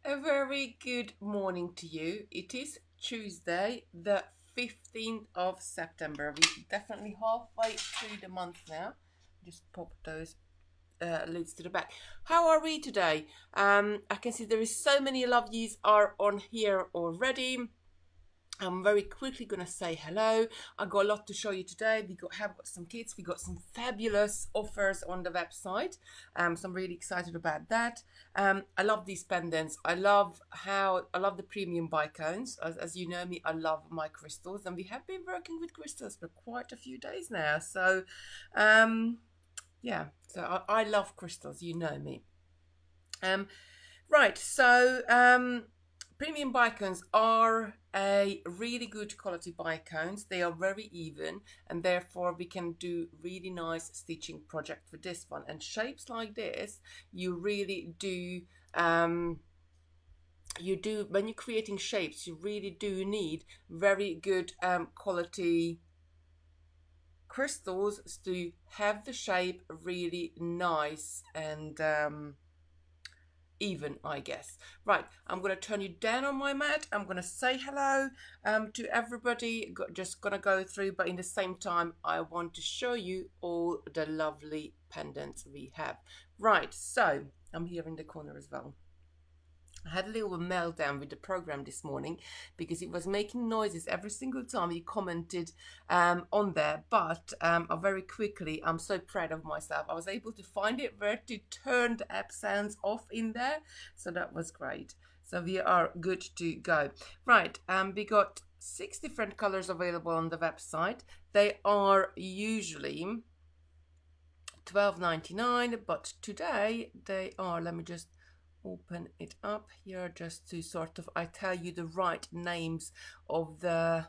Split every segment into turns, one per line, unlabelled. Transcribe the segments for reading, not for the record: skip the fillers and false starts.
A very good morning to you. It is Tuesday, the 15th of September. We're definitely halfway through the month now. Just pop those lids to the back. How are we today? I can see there is so many love yous are on here already. I'm very quickly gonna say hello. I got a lot to show you today. Have got some kits. We got some fabulous offers on the website. So I'm really excited about that. I love these pendants. I love the premium bicones. As you know me, I love my crystals, and we have been working with crystals for quite a few days now. So, yeah. So I love crystals. You know me. Right. So premium bicones are a really good quality bicones. They are very even, and therefore we can do really nice stitching project for this one. And shapes like this, you really do when you're creating shapes, you really do need very good quality crystals to have the shape really nice and even, I guess. Right, I'm going to turn you down on my mat. I'm going to say hello to everybody. Just going to go through, but in the same time, I want to show you all the lovely pendants we have. Right, so I'm here in the corner as well. I had a little meltdown with the program this morning because it was making noises every single time you commented on there. But very quickly, I'm so proud of myself. I was able to find it where to turn the app sounds off in there. So that was great. So we are good to go. Right, we got 6 different colors available on the website. They are usually $12.99, but today they are, let me just open it up here just to sort of I tell you the right names of the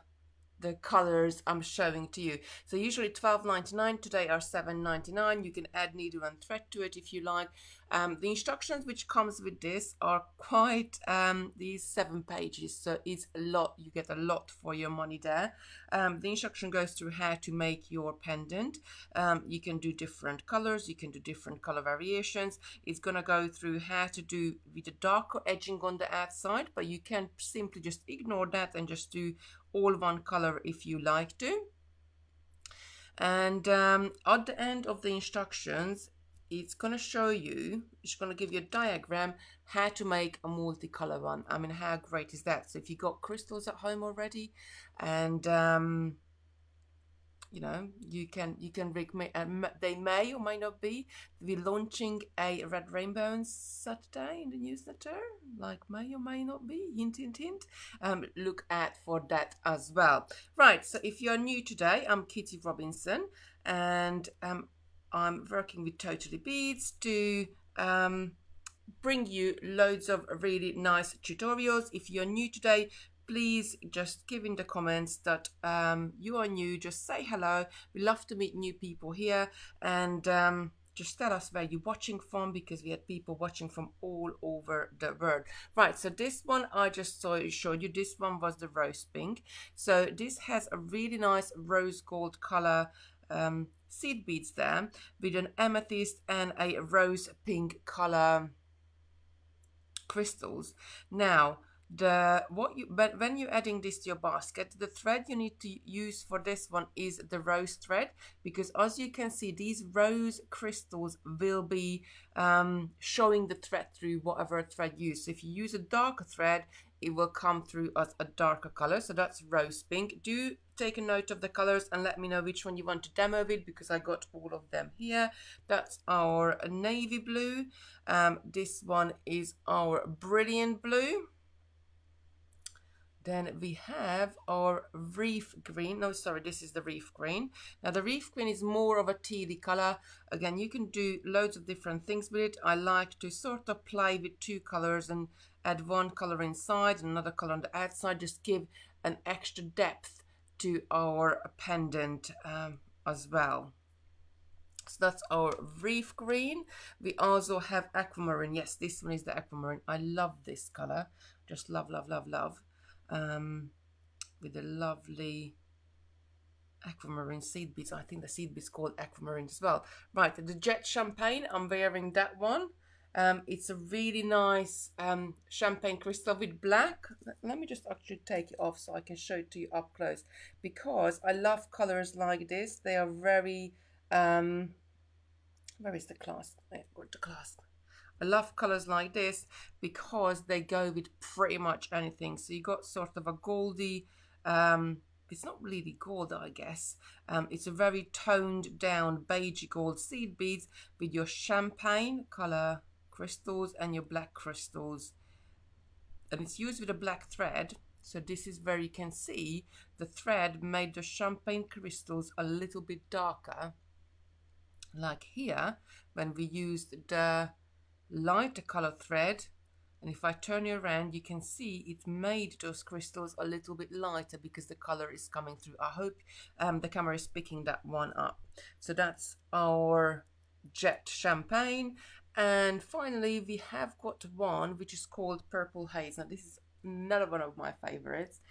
colors I'm showing to you. So usually $12.99, today are $7.99. You can add needle and thread to it if you like. The instructions which comes with this are quite these 7 pages, so it's a lot. You get a lot for your money there. The instruction goes through how to make your pendant. You can do different colors, you can do different color variations. It's gonna go through how to do with a darker edging on the outside, but you can simply just ignore that and just do all one color if you like to. And at the end of the instructions, it's going to show you, it's going to give you a diagram how to make a multicolor one. I mean, how great is that? So if you got crystals at home already, and you know, you can they may or may not be. We're launching a red rainbow on Saturday in the newsletter, like may or may not be, hint hint hint. Look out for that as well. Right, so if you're new today, I'm Kitty Robinson, and I'm working with Totally Beads to bring you loads of really nice tutorials. If you're new today, please just give in the comments that you are new. Just say hello. We love to meet new people here, and just tell us where you're watching from, because we had people watching from all over the world. Right, so this one I just showed you. This one was the rose pink. So this has a really nice rose gold color seed beads there with an amethyst and a rose pink color crystals. Now, when you're adding this to your basket, the thread you need to use for this one is the rose thread, because as you can see, these rose crystals will be showing the thread through whatever thread you use. So if you use a darker thread, it will come through as a darker color. So that's rose pink. Do take a note of the colors and let me know which one you want to demo with, because I got all of them here. That's our navy blue. This one is our brilliant blue. Then we have our reef green. No, sorry, this is the reef green. Now the reef green is more of a tealy color. Again, you can do loads of different things with it. I like to sort of play with 2 colors and add 1 color inside and another color on the outside. Just give an extra depth to our pendant as well. So that's our reef green. We also have aquamarine. Yes, this one is the aquamarine. I love this color. Just love, love, love, love. With the lovely aquamarine seed beads. I think the seed beads called aquamarine as well. Right, the jet champagne, I'm wearing that one. It's a really nice champagne crystal with black. Let me just actually take it off so I can show it to you up close, because I love colors like this. They are very, where is the clasp? I got the clasp. I love colors like this because they go with pretty much anything. So you got sort of a goldy, it's not really gold, I guess. It's a very toned down beige gold seed beads with your champagne color crystals and your black crystals. And it's used with a black thread. So this is where you can see the thread made the champagne crystals a little bit darker. Like here, when we used the lighter color thread, and if I turn you around, you can see it made those crystals a little bit lighter because the color is coming through. I hope the camera is picking that one up. So that's our jet champagne. And finally, we have got one which is called Purple Haze. Now, this is another one of my favorites.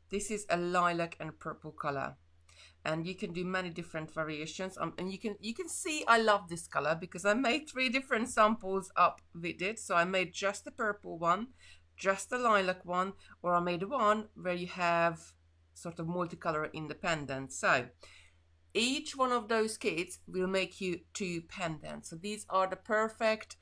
This is a lilac and purple color. And you can do many different variations, and you can see I love this color because I made 3 different samples up with it. So I made just the purple one, just the lilac one, or I made one where you have sort of multicolor independent. So each one of those kits will make you 2 pendants. So these are the perfect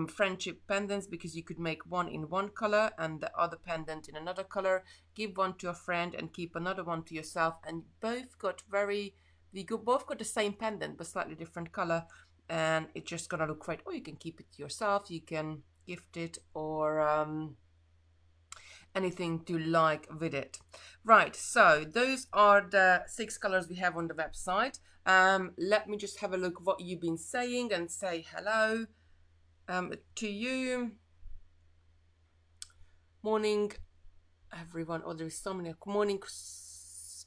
friendship pendants, because you could make one in one color and the other pendant in another color, give one to a friend and keep another one to yourself, and both got both got the same pendant but slightly different color, and it's just gonna look great. Or you can keep it to yourself, you can gift it, or anything to like with it. Right, so those are the 6 colors we have on the website. Let me just have a look what you've been saying and say hello to you. Morning, everyone. Oh, there's so many. Morning,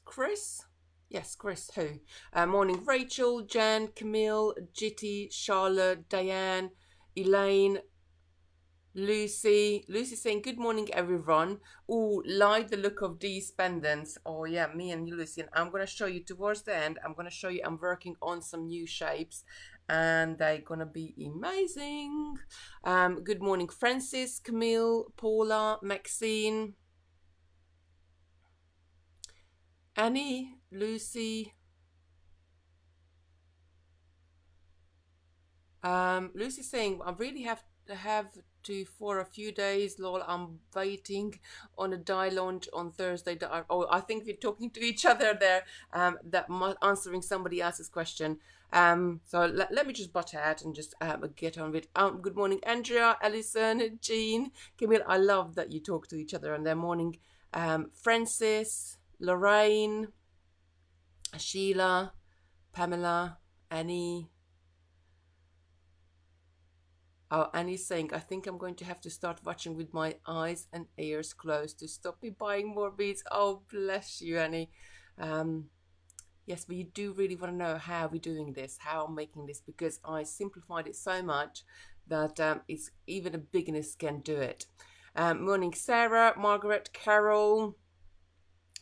Chris. Yes, Chris. Who? Morning, Rachel, Jan, Camille, Jitty, Charlotte, Diane, Elaine, Lucy saying good morning everyone. Oh, like the look of these pendants. Oh yeah, me and you, Lucy, and I'm gonna show you towards the end. I'm gonna show you I'm working on some new shapes and they're gonna be amazing. Good morning, Francis, Camille, Paula, Maxine, Annie, Lucy. Lucy saying I really have to for a few days, lol. I'm waiting on a dye launch on Thursday. Oh, I think we're talking to each other there. Answering somebody else's question. So let me just butt out and just get on with. Good morning, Andrea, Alison, Jean, Camille. I love that you talk to each other on their morning. Francis, Lorraine, Sheila, Pamela, Annie. Oh, Annie's saying, I think I'm going to have to start watching with my eyes and ears closed to stop me buying more beads. Oh, bless you, Annie. Yes, but you do really want to know how we're doing this, how I'm making this, because I simplified it so much that it's even a beginners can do it. Morning, Sarah, Margaret, Carol,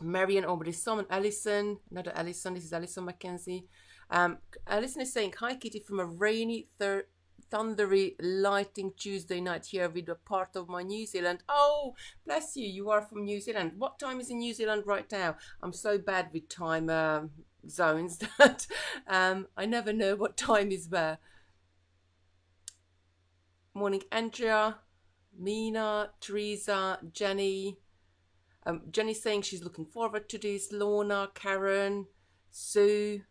Marion, already someone, Alison, another Alison. This is Alison Mackenzie. Alison is saying, hi, Kitty, from a rainy thundery lighting Tuesday night here with a part of my New Zealand. Oh, bless you, you are from New Zealand. What time is in New Zealand right now? I'm so bad with time zones that I never know what time is where. Morning, Andrea, Mina, Teresa, Jenny. Jenny's saying she's looking forward to this. Lorna, Karen, Sue,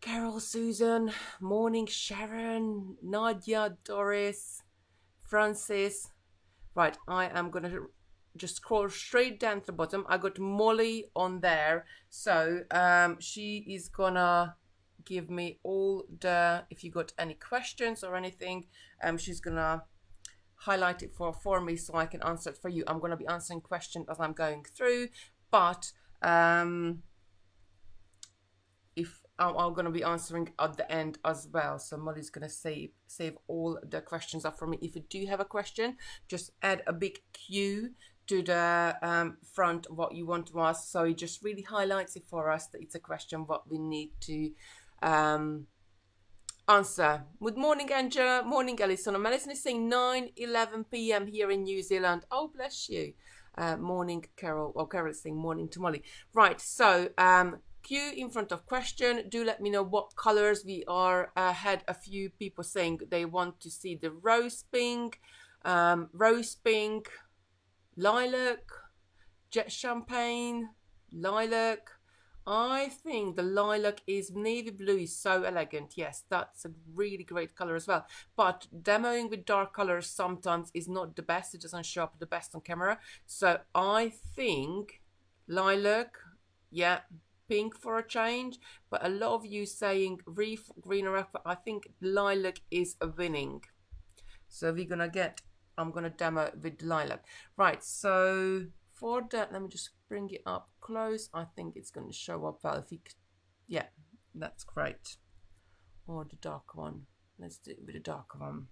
Carol, Susan, morning, Sharon, Nadia, Doris, Francis. Right, I am going to just scroll straight down to the bottom. I got Molly on there. So she is going to give me all the, if you got any questions or anything, she's going to highlight it for me so I can answer it for you. I'm going to be answering questions as I'm going through, but if I'm going to be answering at the end as well. So Molly's going to save all the questions up for me. If you do have a question, just add a big Q to the front of what you want to ask. So it just really highlights it for us that it's a question what we need to answer. Good morning, Angela. Morning, Alison. Alison is saying 9:11 p.m. here in New Zealand. Oh, bless you. Morning, Carol. Or Carol is saying morning to Molly. Right, so Q in front of question. Do let me know what colors we are. Had a few people saying they want to see the rose pink, lilac, jet champagne, lilac. I think the lilac is navy blue is so elegant. Yes, that's a really great color as well. But demoing with dark colors sometimes is not the best. It doesn't show up the best on camera. So I think lilac, yeah, pink for a change. But a lot of you saying reef, green or aqua. I think lilac is a winning. So we're gonna get, I'm gonna demo with lilac. Right, so for that, let me just bring it up close. I think it's gonna show up well. If you, yeah, that's great. Or the dark one. Let's do it with the dark one.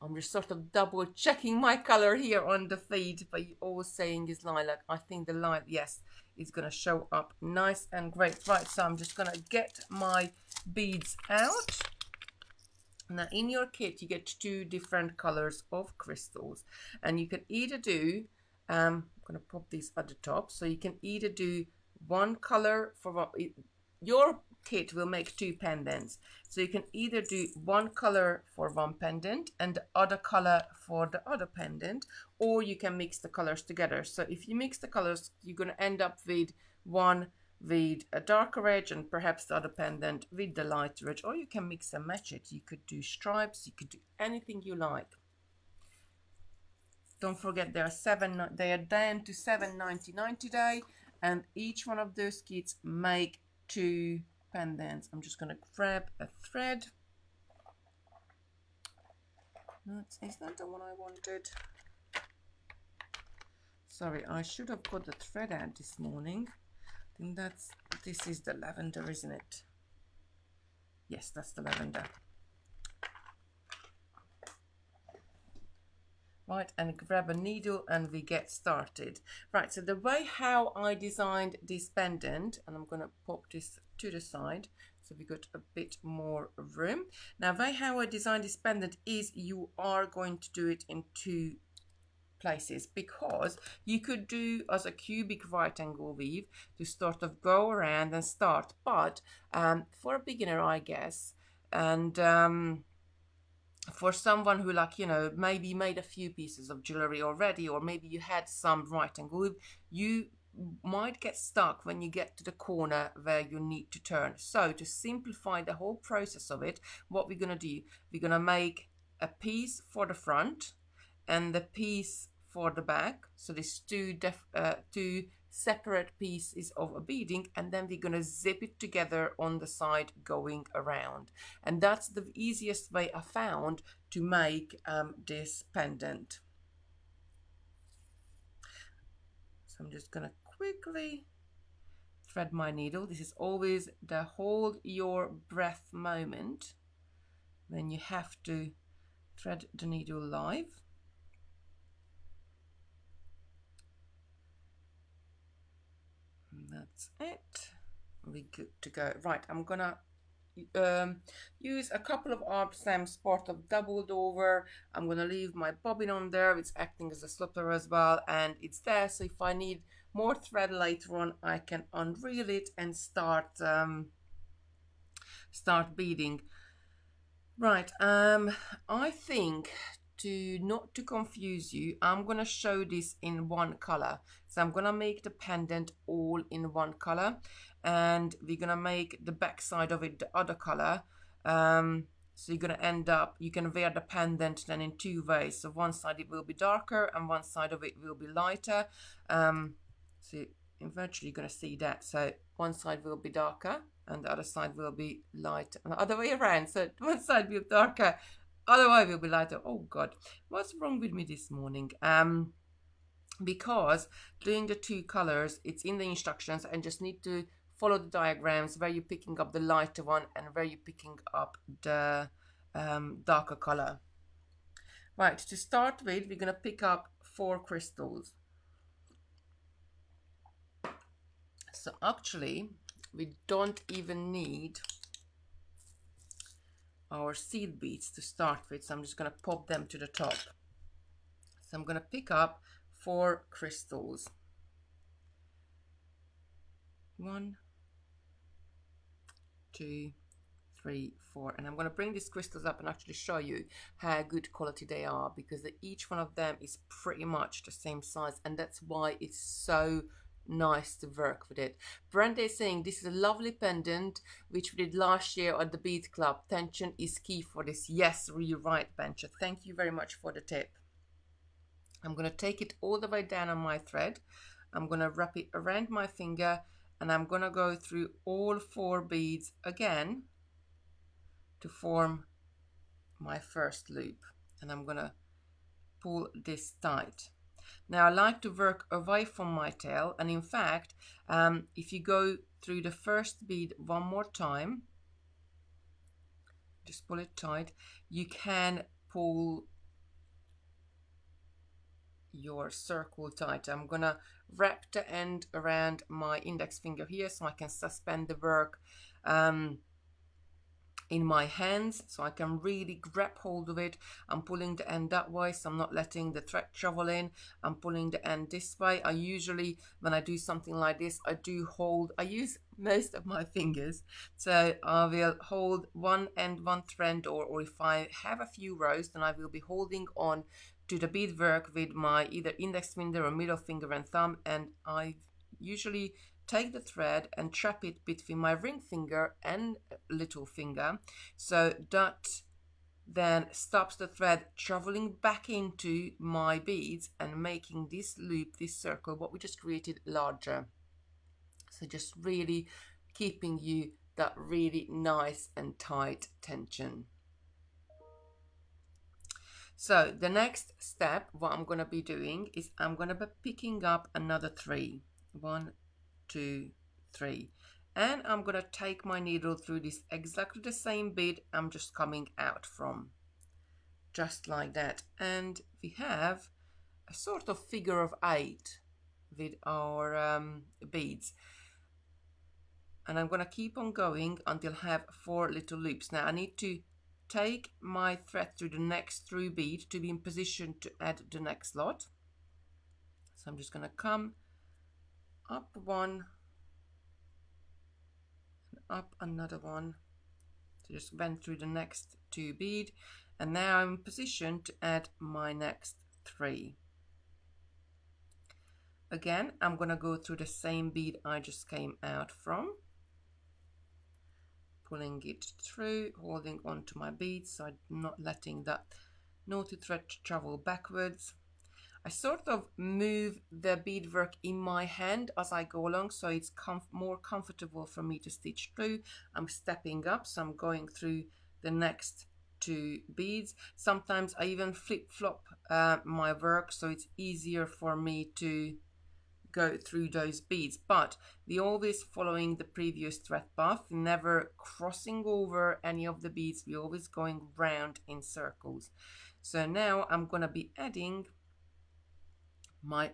I'm just sort of double checking my color here on the feed, but you're all saying is lilac. I think the lilac, yes, is gonna show up nice and great. Right, so I'm just gonna get my beads out. Now in your kit you get two different colors of crystals, and you can either do I'm going to pop these at the top, so you can either do one color for what your kit will make two pendants, so you can either do one color for one pendant and the other color for the other pendant, or you can mix the colors together. So if you mix the colors, you're going to end up with one with a darker edge and perhaps the other pendant with the lighter edge, or you can mix and match it. You could do stripes, you could do anything you like. Don't forget they are down to $7.99 today, and each one of those kits make two pendants. I'm just going to grab a thread. Is that the one I wanted? Sorry, I should have got the thread out this morning. I think this is the lavender, isn't it? Yes, that's the lavender. Right, and grab a needle and we get started. Right, so the way how I designed this pendant, and I'm going to pop this to the side so we got a bit more room. Now, the way how I designed this pendant is you are going to do it in two places, because you could do as a cubic right angle weave to sort of go around and start, but for a beginner, I guess, and for someone who, like, you know, maybe made a few pieces of jewelry already, or maybe you had some right angle weave, you might get stuck when you get to the corner where you need to turn. So to simplify the whole process of it, what we're going to do, we're going to make a piece for the front and the piece for the back. So there's two separate pieces of a beading, and then we're going to zip it together on the side going around. And that's the easiest way I found to make this pendant. So I'm just going to quickly thread my needle. This is always the hold your breath moment when you have to thread the needle live. That's it. We're good to go. Right, I'm gonna use a couple of arm stamps, part of doubled over. I'm gonna leave my bobbin on there. It's acting as a slipper as well, and it's there, so if I need more thread later on, I can unreel it and start beading. Right, I think, not to confuse you, I'm gonna show this in one color. So I'm gonna make the pendant all in one color, and we're gonna make the back side of it the other color. So you're gonna end up, you can wear the pendant then in two ways. So one side it will be darker and one side of it will be lighter. So eventually you're gonna see that. So one side will be darker and the other side will be light, and the other way around. So one side will be darker, other way will be lighter. Oh God, what's wrong with me this morning? Because doing the two colors, it's in the instructions, and just need to follow the diagrams where you're picking up the lighter one and where you're picking up the darker color. Right, to start with, we're gonna pick up 4 crystals. So actually, we don't even need our seed beads to start with, so I'm just going to pop them to the top. So I'm going to pick up 4 crystals. 1, 2, 3, 4, and I'm going to bring these crystals up and actually show you how good quality they are, because each one of them is pretty much the same size, and that's why it's so nice to work with it. Brenda is saying this is a lovely pendant which we did last year at the bead club. Tension is key for this. Yes, you're right, Bencha. Thank you very much for the tip. I'm going to take it all the way down on my thread. I'm going to wrap it around my finger, and I'm going to go through all 4 beads again to form my first loop, and I'm going to pull this tight. Now I like to work away from my tail, and in fact if you go through the first bead one more time, just pull it tight, you can pull your circle tight. I'm gonna wrap the end around my index finger here so I can suspend the work in my hands, so I can really grab hold of it. I'm pulling the end that way, so I'm not letting the thread travel in. I'm pulling the end this way. I usually, when I do something like this, I use most of my fingers, so I will hold one end, one thread, or if I have a few rows, then I will be holding on to the beadwork with my either index finger or middle finger and thumb, and I usually take the thread and trap it between my ring finger and little finger, so that then stops the thread traveling back into my beads and making this loop, this circle, what we just created, larger. So just really keeping you that really nice and tight tension. So the next step, what I'm going to be doing is I'm going to be picking up another 3. 1, 2, 3, and I'm going to take my needle through this exactly the same bead I'm just coming out from, just like that, and we have a sort of figure of 8 with our beads, and I'm going to keep on going until I have 4 little loops. Now I need to take my thread through the next 3 bead to be in position to add the next lot. So I'm just going to come up 1, up another 1, so just went through the next 2 bead, and now I'm in position to add my next 3. Again, I'm going to go through the same bead I just came out from, pulling it through, holding on to my bead so I'm not letting that naughty thread travel backwards. I sort of move the beadwork in my hand as I go along, so it's more comfortable for me to stitch through. I'm stepping up, so I'm going through the next 2 beads. Sometimes I even flip-flop my work, so it's easier for me to go through those beads, but we always following the previous thread path, never crossing over any of the beads. We're always going round in circles. So now I'm going to be adding my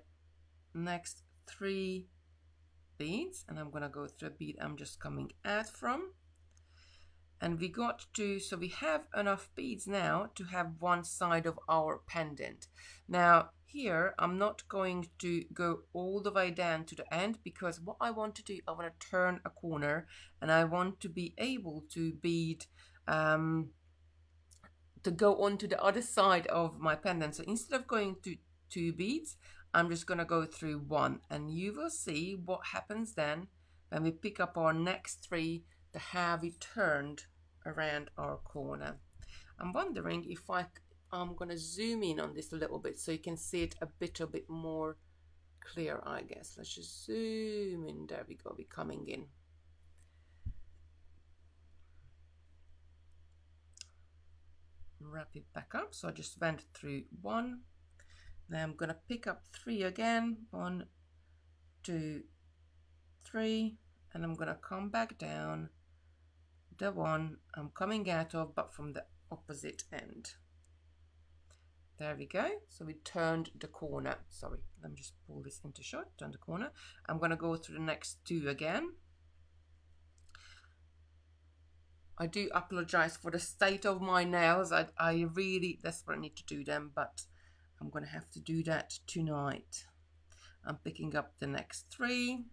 next 3 beads, and I'm going to go through a bead I'm just coming out from, and we got to, so we have enough beads now to have one side of our pendant. Now here I'm not going to go all the way down to the end, because what I want to do, I want to turn a corner and I want to be able to bead to go on to the other side of my pendant. So instead of going to 2 beads, I'm just going to go through 1, and you will see what happens then when we pick up our next 3, to have it turned around our corner. I'm wondering if I'm going to zoom in on this a little bit so you can see it a bit more clear, I guess. Let's just zoom in. There we go. We're coming in. Wrap it back up. So I just went through 1. Now I'm going to pick up 3 again. 1, 2, 3, and I'm going to come back down the one I'm coming out of, but from the opposite end. There we go. So we turned the corner. Sorry, let me just pull this into shot. Turn the corner. I'm going to go through the next 2 again. I do apologize for the state of my nails. I really desperately need to do them, but I'm going to have to do that tonight. I'm picking up the next three.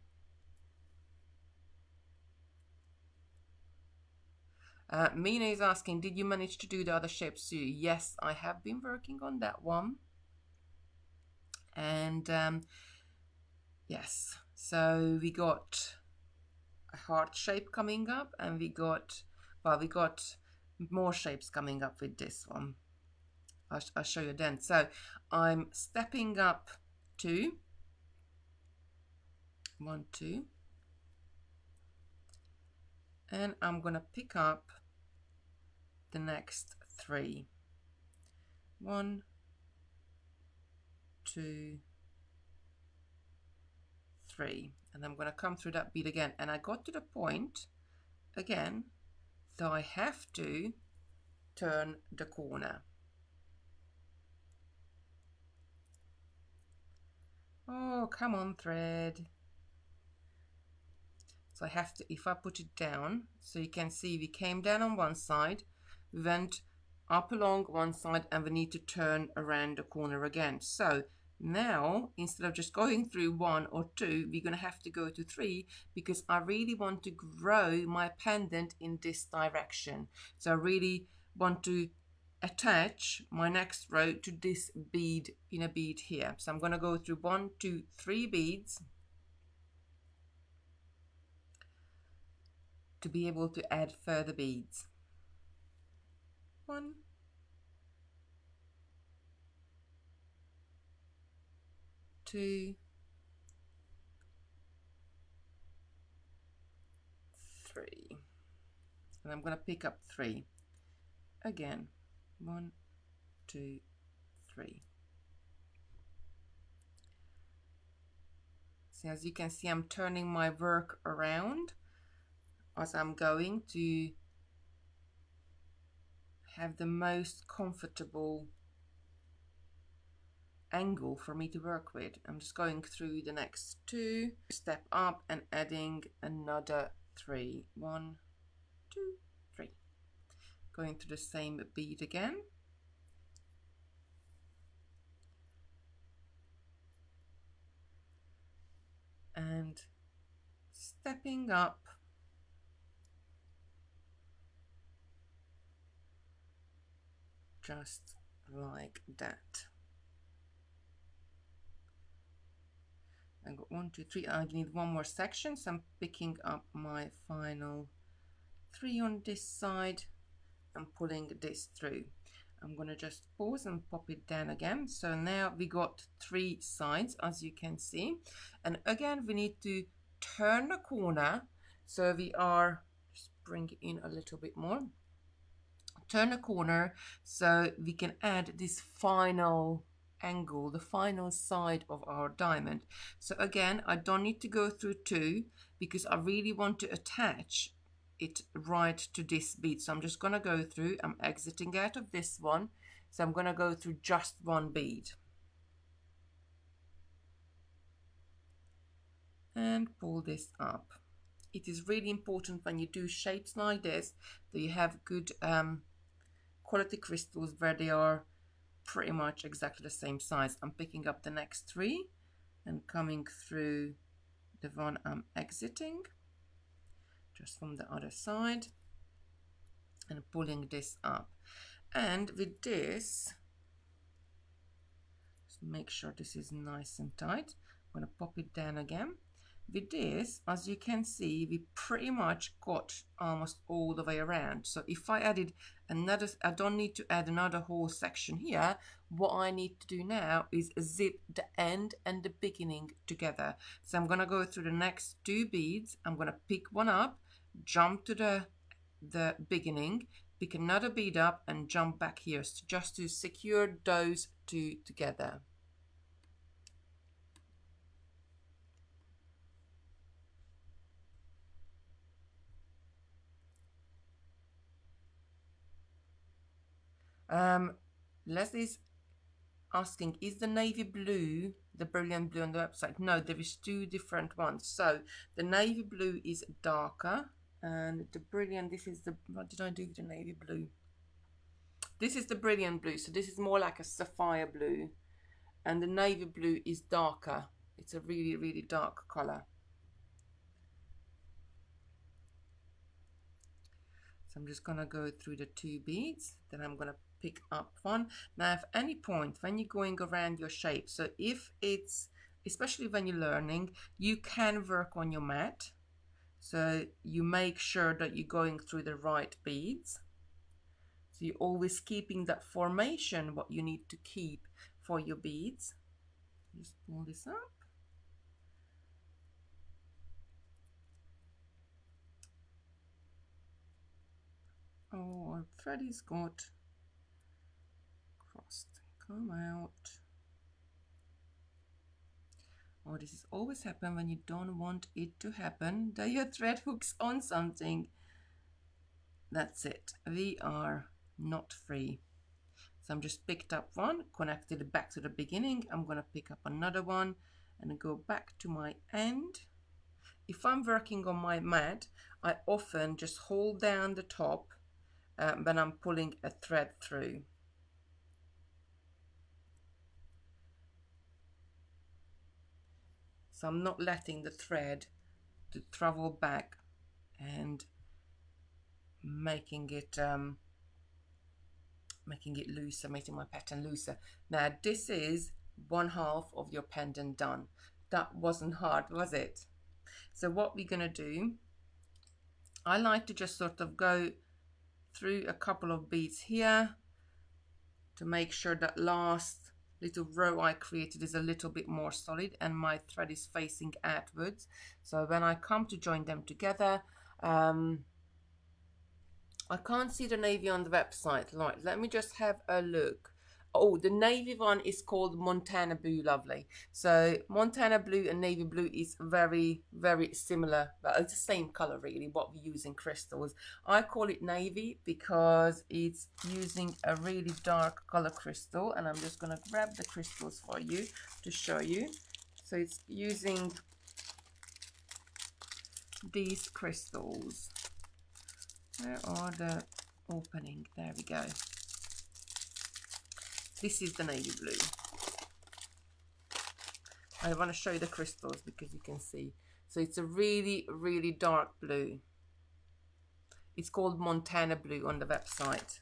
Mina is asking, did you manage to do the other shapes too? Yes, I have been working on that one. And yes, so we got a heart shape coming up, and we got more shapes coming up with this one. I'll show you then. So I'm stepping up two, 1, 2, and I'm gonna pick up the next three, 1, 2, 3, and I'm gonna come through that bead again. And I got to the point again, so I have to turn the corner. Oh, come on, thread. So I have to, if I put it down, so you can see we came down on one side, we went up along one side, and we need to turn around the corner again. So now, instead of just going through 1 or 2, we're going to have to go to 3, because I really want to grow my pendant in this direction. So I really want to attach my next row to this bead in a bead here. So I'm going to go through 1, 2, 3 beads to be able to add further beads. 1, 2, 3, and I'm going to pick up 3 again. 1, 2, 3. So as you can see, I'm turning my work around as I'm going to have the most comfortable angle for me to work with. I'm just going through the next 2, step up and adding another 3. 1, 2, 3. Going to the same bead again. And stepping up just like that. I got 1, 2, 3. I need one more section, so I'm picking up my final 3 on this side and pulling this through. I'm going to just pause and pop it down again. So now we got 3 sides, as you can see, and again we need to turn the corner. So we are just bring it in a little bit more, turn a corner, so we can add this final angle, the final side of our diamond. So again, I don't need to go through 2, because I really want to attach it right to this bead. So I'm just going to go through, I'm exiting out of this one, so I'm going to go through just 1 bead and pull this up. It is really important when you do shapes like this that you have good quality crystals where they are pretty much exactly the same size. I'm picking up the next 3 and coming through the one I'm exiting just from the other side and pulling this up. And with this, just make sure this is nice and tight. I'm going to pop it down again. With this, as you can see, we pretty much got almost all the way around. So if I added another, I don't need to add another whole section here. What I need to do now is zip the end and the beginning together. So I'm going to go through the next 2 beads. I'm going to pick one up, jump to the beginning, pick another bead up and jump back here, so just to secure those 2 together. Leslie's asking, is the navy blue the brilliant blue on the website? No, there is 2 different ones. So the navy blue is darker And the brilliant, this is the, what did I do with the navy blue? This is the brilliant blue, so this is more like a sapphire blue, and the navy blue is darker. It's a really, really dark color. So I'm just gonna go through the 2 beads, then I'm gonna pick up one. Now, at any point when you're going around your shape, so if it's, especially when you're learning, you can work on your mat. So you make sure that you're going through the right beads. So you're always keeping that formation, what you need to keep for your beads. Just pull this up. Oh, our thread is got crossed. Come out. Oh, this is always happen when you don't want it to happen, that your thread hooks on something. That's it. We are not free. So I'm just picked up one, connected it back to the beginning. I'm going to pick up another one and go back to my end. If I'm working on my mat, I often just hold down the top when I'm pulling a thread through. So I'm not letting the thread to travel back and making it looser, making my pattern looser. Now this is 1/2 of your pendant done. That wasn't hard, was it? So what we're gonna do, I like to just sort of go through a couple of beads here to make sure that last little row I created is a little bit more solid and my thread is facing outwards. So when I come to join them together, I can't see the navy on the website. Right, let me just have a look. Oh, the navy one is called Montana Blue, lovely. So Montana Blue and navy blue is very, very similar. But it's the same color really, what we use in crystals. I call it navy because it's using a really dark color crystal. And I'm just going to grab the crystals for you to show you. So it's using these crystals. Where are the opening? There we go. This is the navy blue. I want to show you the crystals because you can see. So it's a really, really dark blue. It's called Montana Blue on the website.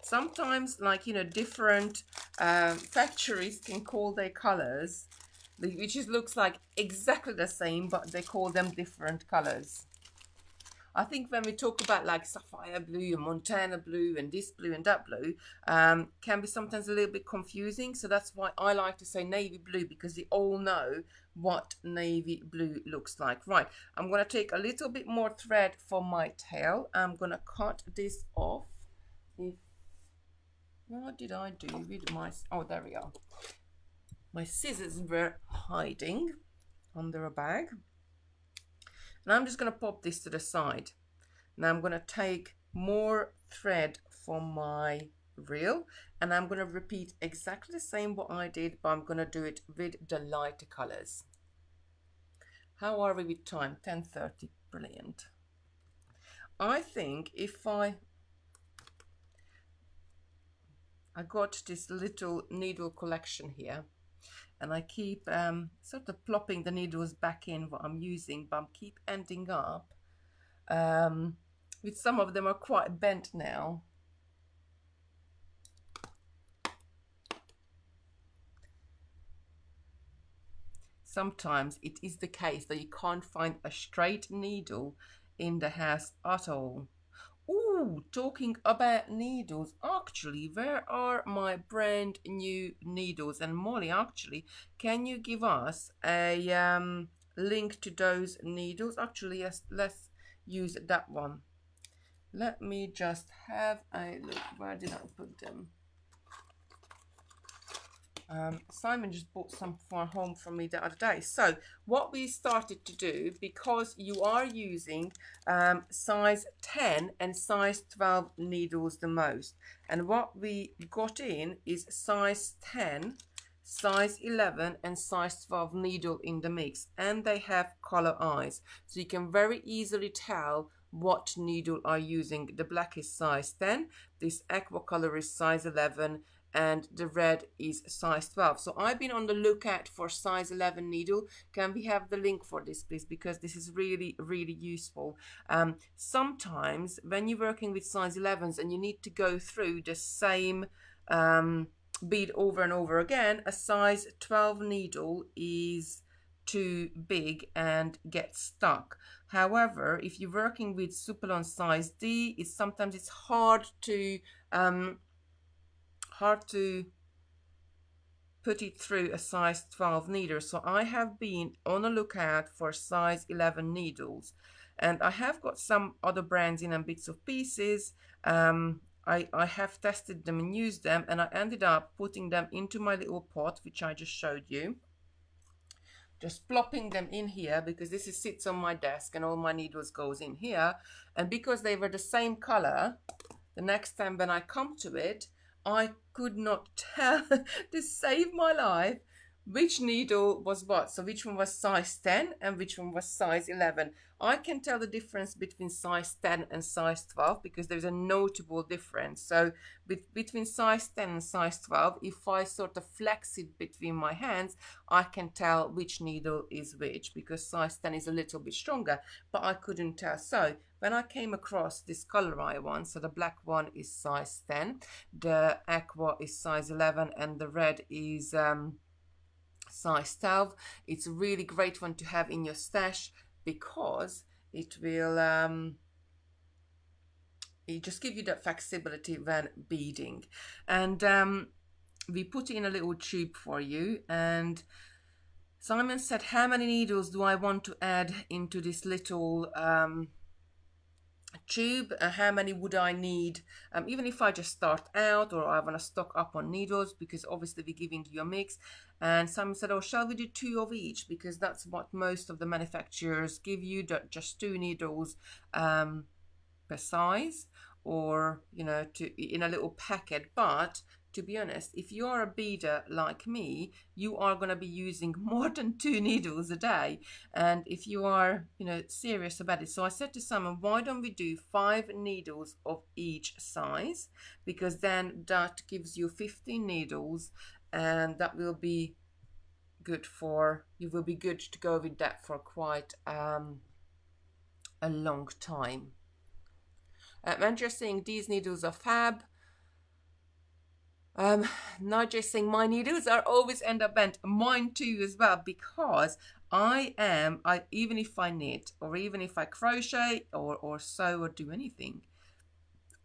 Sometimes, like, you know, different factories can call their colors, which just looks like exactly the same, but they call them different colors. I think when we talk about like sapphire blue and Montana blue and this blue and that blue, can be sometimes a little bit confusing. So that's why I like to say navy blue, because you all know what navy blue looks like. Right, I'm going to take a little bit more thread for my tail. I'm going to cut this off. What did I do with my, oh, there we are. My scissors were hiding under a bag. And I'm just going to pop this to the side. Now I'm going to take more thread from my reel and I'm going to repeat exactly the same what I did, but I'm going to do it with the lighter colors. How are we with time? 10:30. Brilliant. I think if I got this little needle collection here, and I keep sort of plopping the needles back in what I'm using, but I keep ending up with some of them are quite bent now. Sometimes it is the case that you can't find a straight needle in the house at all. Ooh, talking about needles, actually, where are my brand new needles? And Molly, actually, can you give us a link to those needles? Actually, yes, let's use that one. Let me just have a look. Where did I put them? Simon just bought some for home from me the other day. So what we started to do, because you are using size 10 and size 12 needles the most, and what we got in is size 10 size 11 and size 12 needle in the mix, and they have color eyes, so you can very easily tell what needle are using. The black is size 10, this aqua color is size 11, and the red is size 12. So I've been on the lookout for size 11 needle. Can we have the link for this, please? Because this is really, really useful. Sometimes when you're working with size 11s and you need to go through the same bead over and over again, a size 12 needle is too big and gets stuck. However, if you're working with Supalon size D, it's hard to put it through a size 12 needle. So I have been on a lookout for size 11 needles, and I have got some other brands in and bits of pieces. I have tested them and used them, and I ended up putting them into my little pot, which I just showed you. Just plopping them in here because this sits on my desk and all my needles goes in here. And because they were the same color, the next time when I come to it, I could not tell to save my life which needle was what. So which one was size 10 and which one was size 11. I can tell the difference between size 10 and size 12 because there's a notable difference. So between size 10 and size 12, if I sort of flex it between my hands, I can tell which needle is which because size 10 is a little bit stronger, but I couldn't tell. So when I came across this color eye one, so the black one is size 10, the aqua is size 11, and the red is size 12. It's a really great one to have in your stash because it will it just give you that flexibility when beading. And we put it in a little tube for you, and Simon said, how many needles do I want to add into this little tube? How many would I need, even if I just start out or I want to stock up on needles, because obviously we're giving you a mix. And Simon said, oh, shall we do 2 of each, because that's what most of the manufacturers give you, just 2 needles per size, or in a little packet. But to be honest, if you're a beader like me, you are going to be using more than 2 needles a day. And if you are, serious about it. So I said to Simon, why don't we do 5 needles of each size? Because then that gives you 15 needles, and that will be good you will be good to go with that for quite a long time. Andrea saying these needles are fab. Nigel saying my needles are always end up bent. Mine too as well, because even if I knit or even if I crochet or sew or do anything,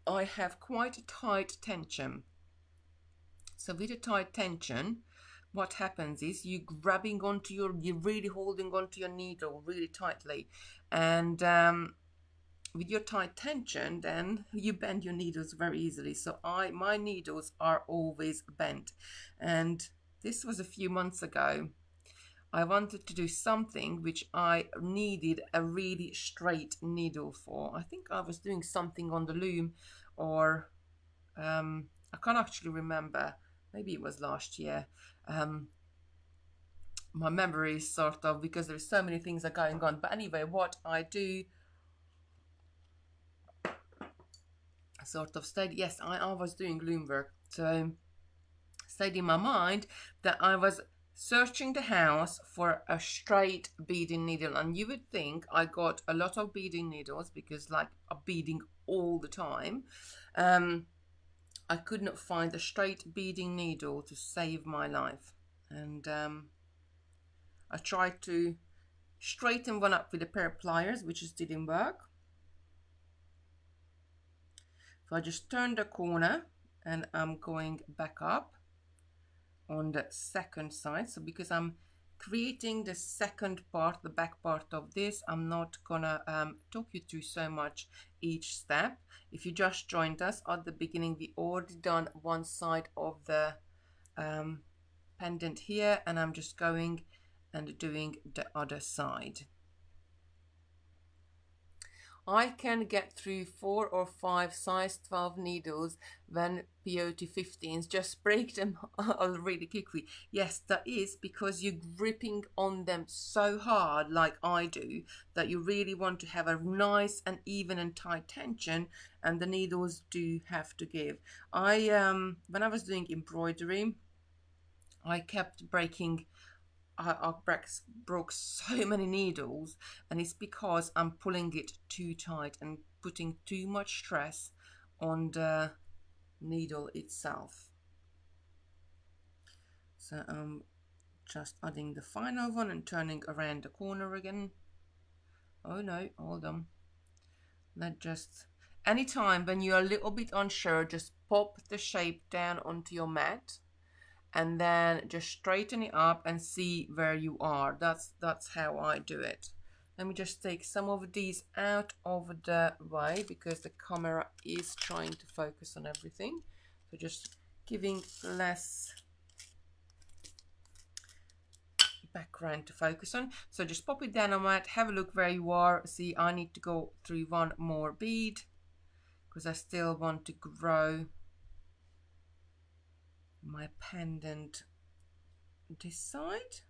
I have quite a tight tension. So with a tight tension, what happens is you're really holding onto your needle really tightly, and with your tight tension, then you bend your needles very easily. So my needles are always bent. And this was a few months ago. I wanted to do something which I needed a really straight needle for. I think I was doing something on the loom, or I can't actually remember. Maybe it was last year. My memory is sort of, because there's so many things are going on. But anyway, what I do sort of stayed, yes, I was doing loom work, so stayed in my mind that I was searching the house for a straight beading needle. And you would think I got a lot of beading needles because I'm beading all the time. I could not find a straight beading needle to save my life, and I tried to straighten one up with a pair of pliers, which just didn't work. So I just turned the corner and I'm going back up on the second side. So because I'm creating the second part, the back part of this, I'm not gonna talk you through so much each step. If you just joined us at the beginning, we already done one side of the pendant here, and I'm just going and doing the other side. I can get through 4 or 5 size 12 needles when POT 15s, just break them really quickly. Yes, that is because you're gripping on them so hard like I do that you really want to have a nice and even and tight tension, and the needles do have to give. When I was doing embroidery, I kept breaking I broke so many needles, and it's because I'm pulling it too tight and putting too much stress on the needle itself. So I'm just adding the final one and turning around the corner again. Oh no, hold on. Let just anytime when you're a little bit unsure, just pop the shape down onto your mat and then just straighten it up and see where you are. That's how I do it. Let me just take some of these out of the way because the camera is trying to focus on everything. So just giving less background to focus on. So just pop it down on mat, have a look where you are. See, I need to go through one more bead because I still want to grow my pendant this side.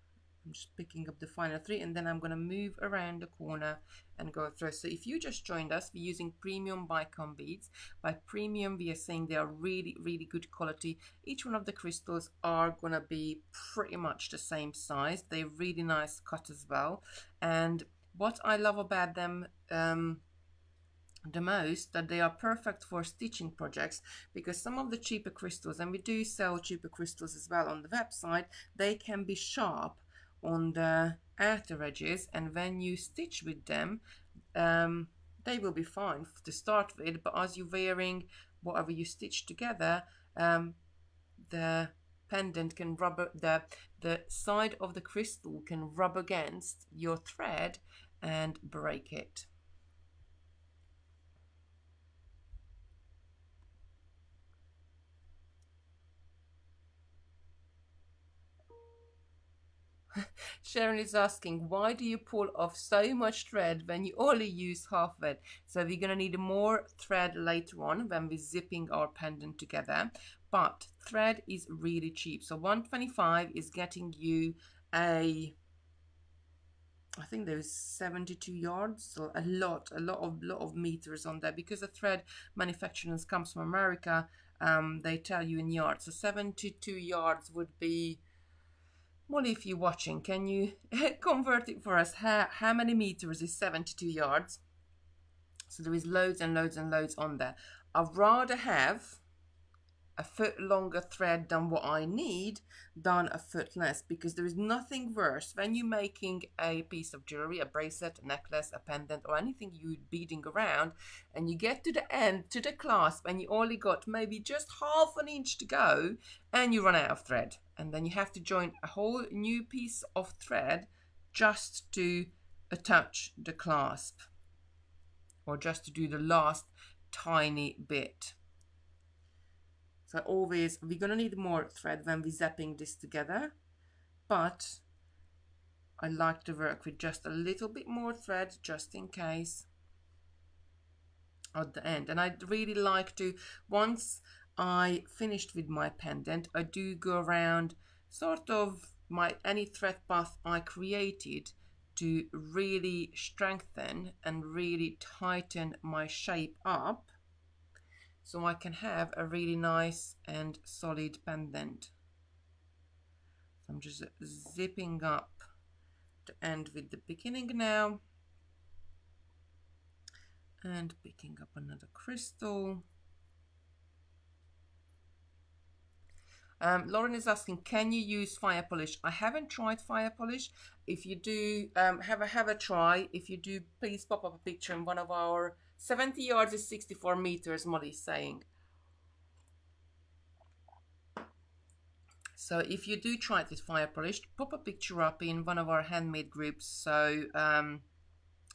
I'm just picking up the final 3 and then I'm going to move around the corner and go through. So if you just joined us, we're using premium Bicone beads. By premium, we are saying they are really, really good quality. Each one of the crystals are going to be pretty much the same size. They're really nice cut as well. And what I love about them, the most, that they are perfect for stitching projects, because some of the cheaper crystals, and we do sell cheaper crystals as well on the website, they can be sharp on the outer edges, and when you stitch with them, they will be fine to start with, but as you're wearing whatever you stitch together, the pendant can rub, the side of the crystal can rub against your thread and break it. Sharon is asking, why do you pull off so much thread when you only use half of it? So we're going to need more thread later on when we're zipping our pendant together. But thread is really cheap. So 125 is getting you I think there's 72 yards, so a lot of meters on there, because the thread manufacturing comes from America. They tell you in yards. So 72 yards would be, Molly, if you're watching, can you convert it for us? How many meters is 72 yards? So there is loads and loads and loads on there. I'd rather have a foot longer thread than what I need than a foot less, because there is nothing worse when you're making a piece of jewelry, a bracelet, a necklace, a pendant, or anything you're beading around, and you get to the end, to the clasp, and you only got maybe just half an inch to go, and you run out of thread, and then you have to join a whole new piece of thread just to attach the clasp, or just to do the last tiny bit. So always, we're going to need more thread when we're zapping this together, but I like to work with just a little bit more thread just in case at the end. And I'd really like to, once I finished with my pendant, I do go around sort of any thread path I created to really strengthen and really tighten my shape up, so I can have a really nice and solid pendant. So I'm just zipping up to end with the beginning now, and picking up another crystal. Lauren is asking, can you use fire polish? I haven't tried fire polish. If you do, have a try. If you do, please pop up a picture in one of our 70 yards is 64 meters, Molly's saying. So if you do try it with fire polish, pop a picture up in one of our handmade groups, so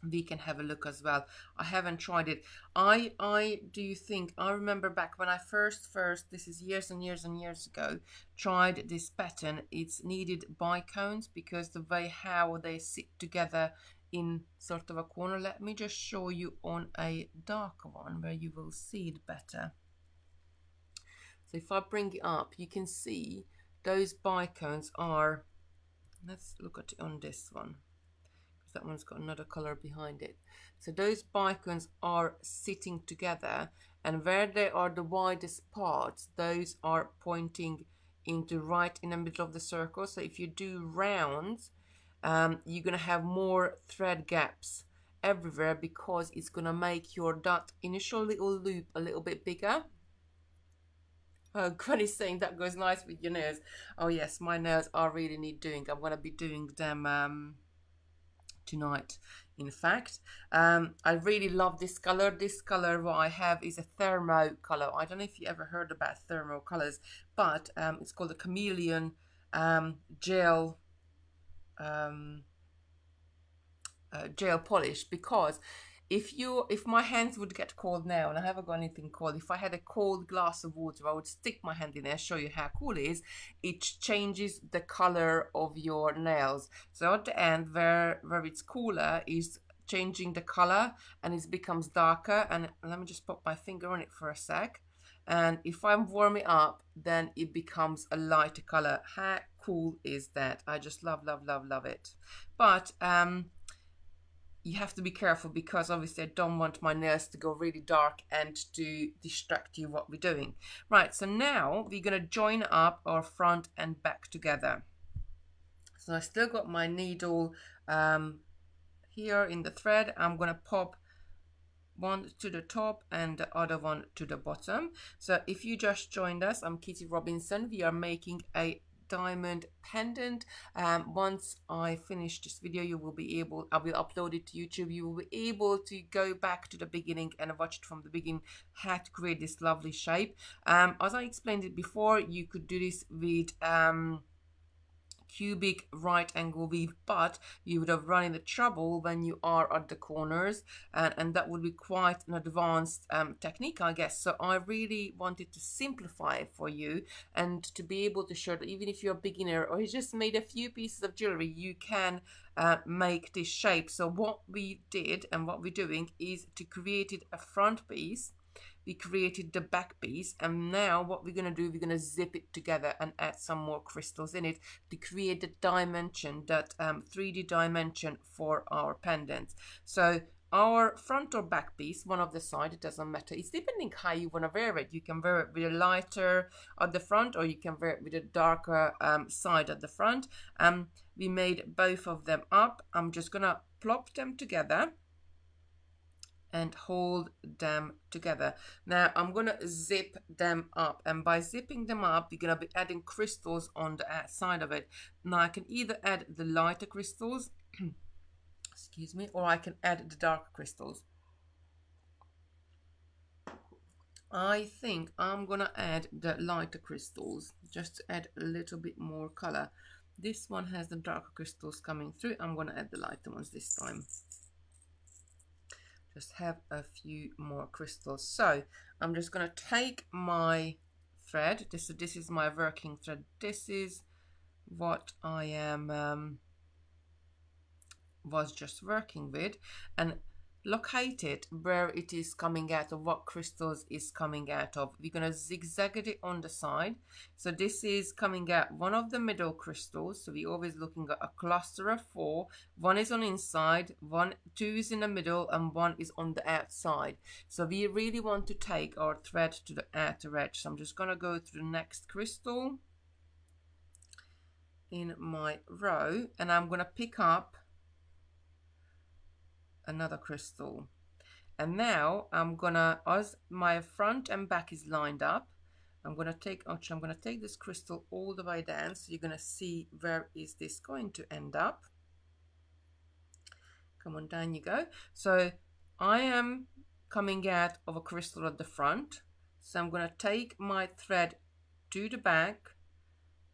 we can have a look as well. I haven't tried it. I do think, I remember back when I first, this is years and years and years ago, tried this pattern. It's needed bicones because the way how they sit together in sort of a corner. Let me just show you on a darker one where you will see it better. So if I bring it up, you can see those bicones are, let's look at it on this one, because that one's got another color behind it. So those bicones are sitting together, and where they are the widest parts, those are pointing into right in the middle of the circle. So if you do rounds, you're going to have more thread gaps everywhere, because it's going to make your dot initial little loop a little bit bigger. Oh, Granny's saying that goes nice with your nails. Oh yes, my nails are really need doing. I'm going to be doing them tonight, in fact. I really love this color. This color what I have is a thermo color. I don't know if you ever heard about thermo colors, but it's called a chameleon gel gel polish, because if my hands would get cold now, and I haven't got anything cold, if I had a cold glass of water, I would stick my hand in there, show you how cool it is. It changes the color of your nails. So at the end where it's cooler is changing the color, and it becomes darker. And let me just pop my finger on it for a sec, and if I'm warming it up, then it becomes a lighter color. How cool is that? I just love it. But you have to be careful, because obviously I don't want my nails to go really dark and to distract you what we're doing. Right, so now we're going to join up our front and back together. So I still got my needle here in the thread. I'm going to pop one to the top and the other one to the bottom. So if you just joined us, I'm Kitty Robinson. We are making a diamond pendant. Once I finish this video, you will be able, I will upload it to YouTube. You will be able to go back to the beginning and watch it from the beginning how to create this lovely shape. As I explained it before, you could do this with cubic right angle weave, but you would have run into trouble when you are at the corners, and that would be quite an advanced technique, I guess. So I really wanted to simplify it for you, and to be able to show that even if you're a beginner or you just made a few pieces of jewelry, you can make this shape. So what we did and what we're doing is to create a front piece. We created the back piece, and now what we're going to do, we're going to zip it together and add some more crystals in it to create the dimension, that 3D dimension for our pendants. So our front or back piece, one of the side, it doesn't matter. It's depending how you want to wear it. You can wear it with a lighter at the front, or you can wear it with a darker side at the front. We made both of them up. I'm just going to plop them together and hold them together. Now I'm going to zip them up, and by zipping them up, you're going to be adding crystals on the outside of it. Now I can either add the lighter crystals excuse me, or I can add the darker crystals. I think I'm gonna add the lighter crystals just to add a little bit more color. This one has the darker crystals coming through. I'm gonna add the lighter ones this time. Just have a few more crystals. So I'm just going to take my thread. This is my working thread. This is what I am was just working with, and locate it where it is coming out of, what crystals is coming out of. We're going to zigzag it on the side. So this is coming out one of the middle crystals. So we're always looking at a cluster of 4. One is on inside, two is in the middle, and one is on the outside. So we really want to take our thread to the outer edge. So I'm just going to go to the next crystal in my row, and I'm going to pick up another crystal. And now I'm gonna, as my front and back is lined up, I'm gonna take this crystal all the way down, so you're gonna see where is this going to end up. Come on, down you go. So I am coming out of a crystal at the front, so I'm gonna take my thread to the back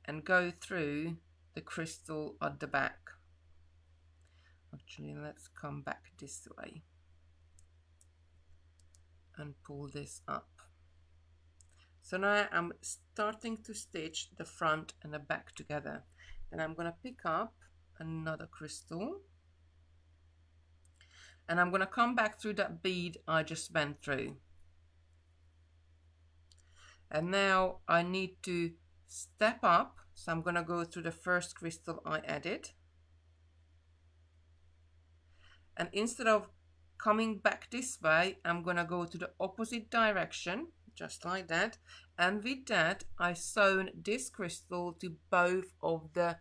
and go through the crystal at the back. Actually, let's come back this way and pull this up. So now I'm starting to stitch the front and the back together. Then I'm going to pick up another crystal And I'm going to come back through that bead I just went through. And now I need to step up. So I'm going to go through the first crystal I added. And instead of coming back this way, I'm going to go to the opposite direction, just like that. And with that, I sewn this crystal to both of the,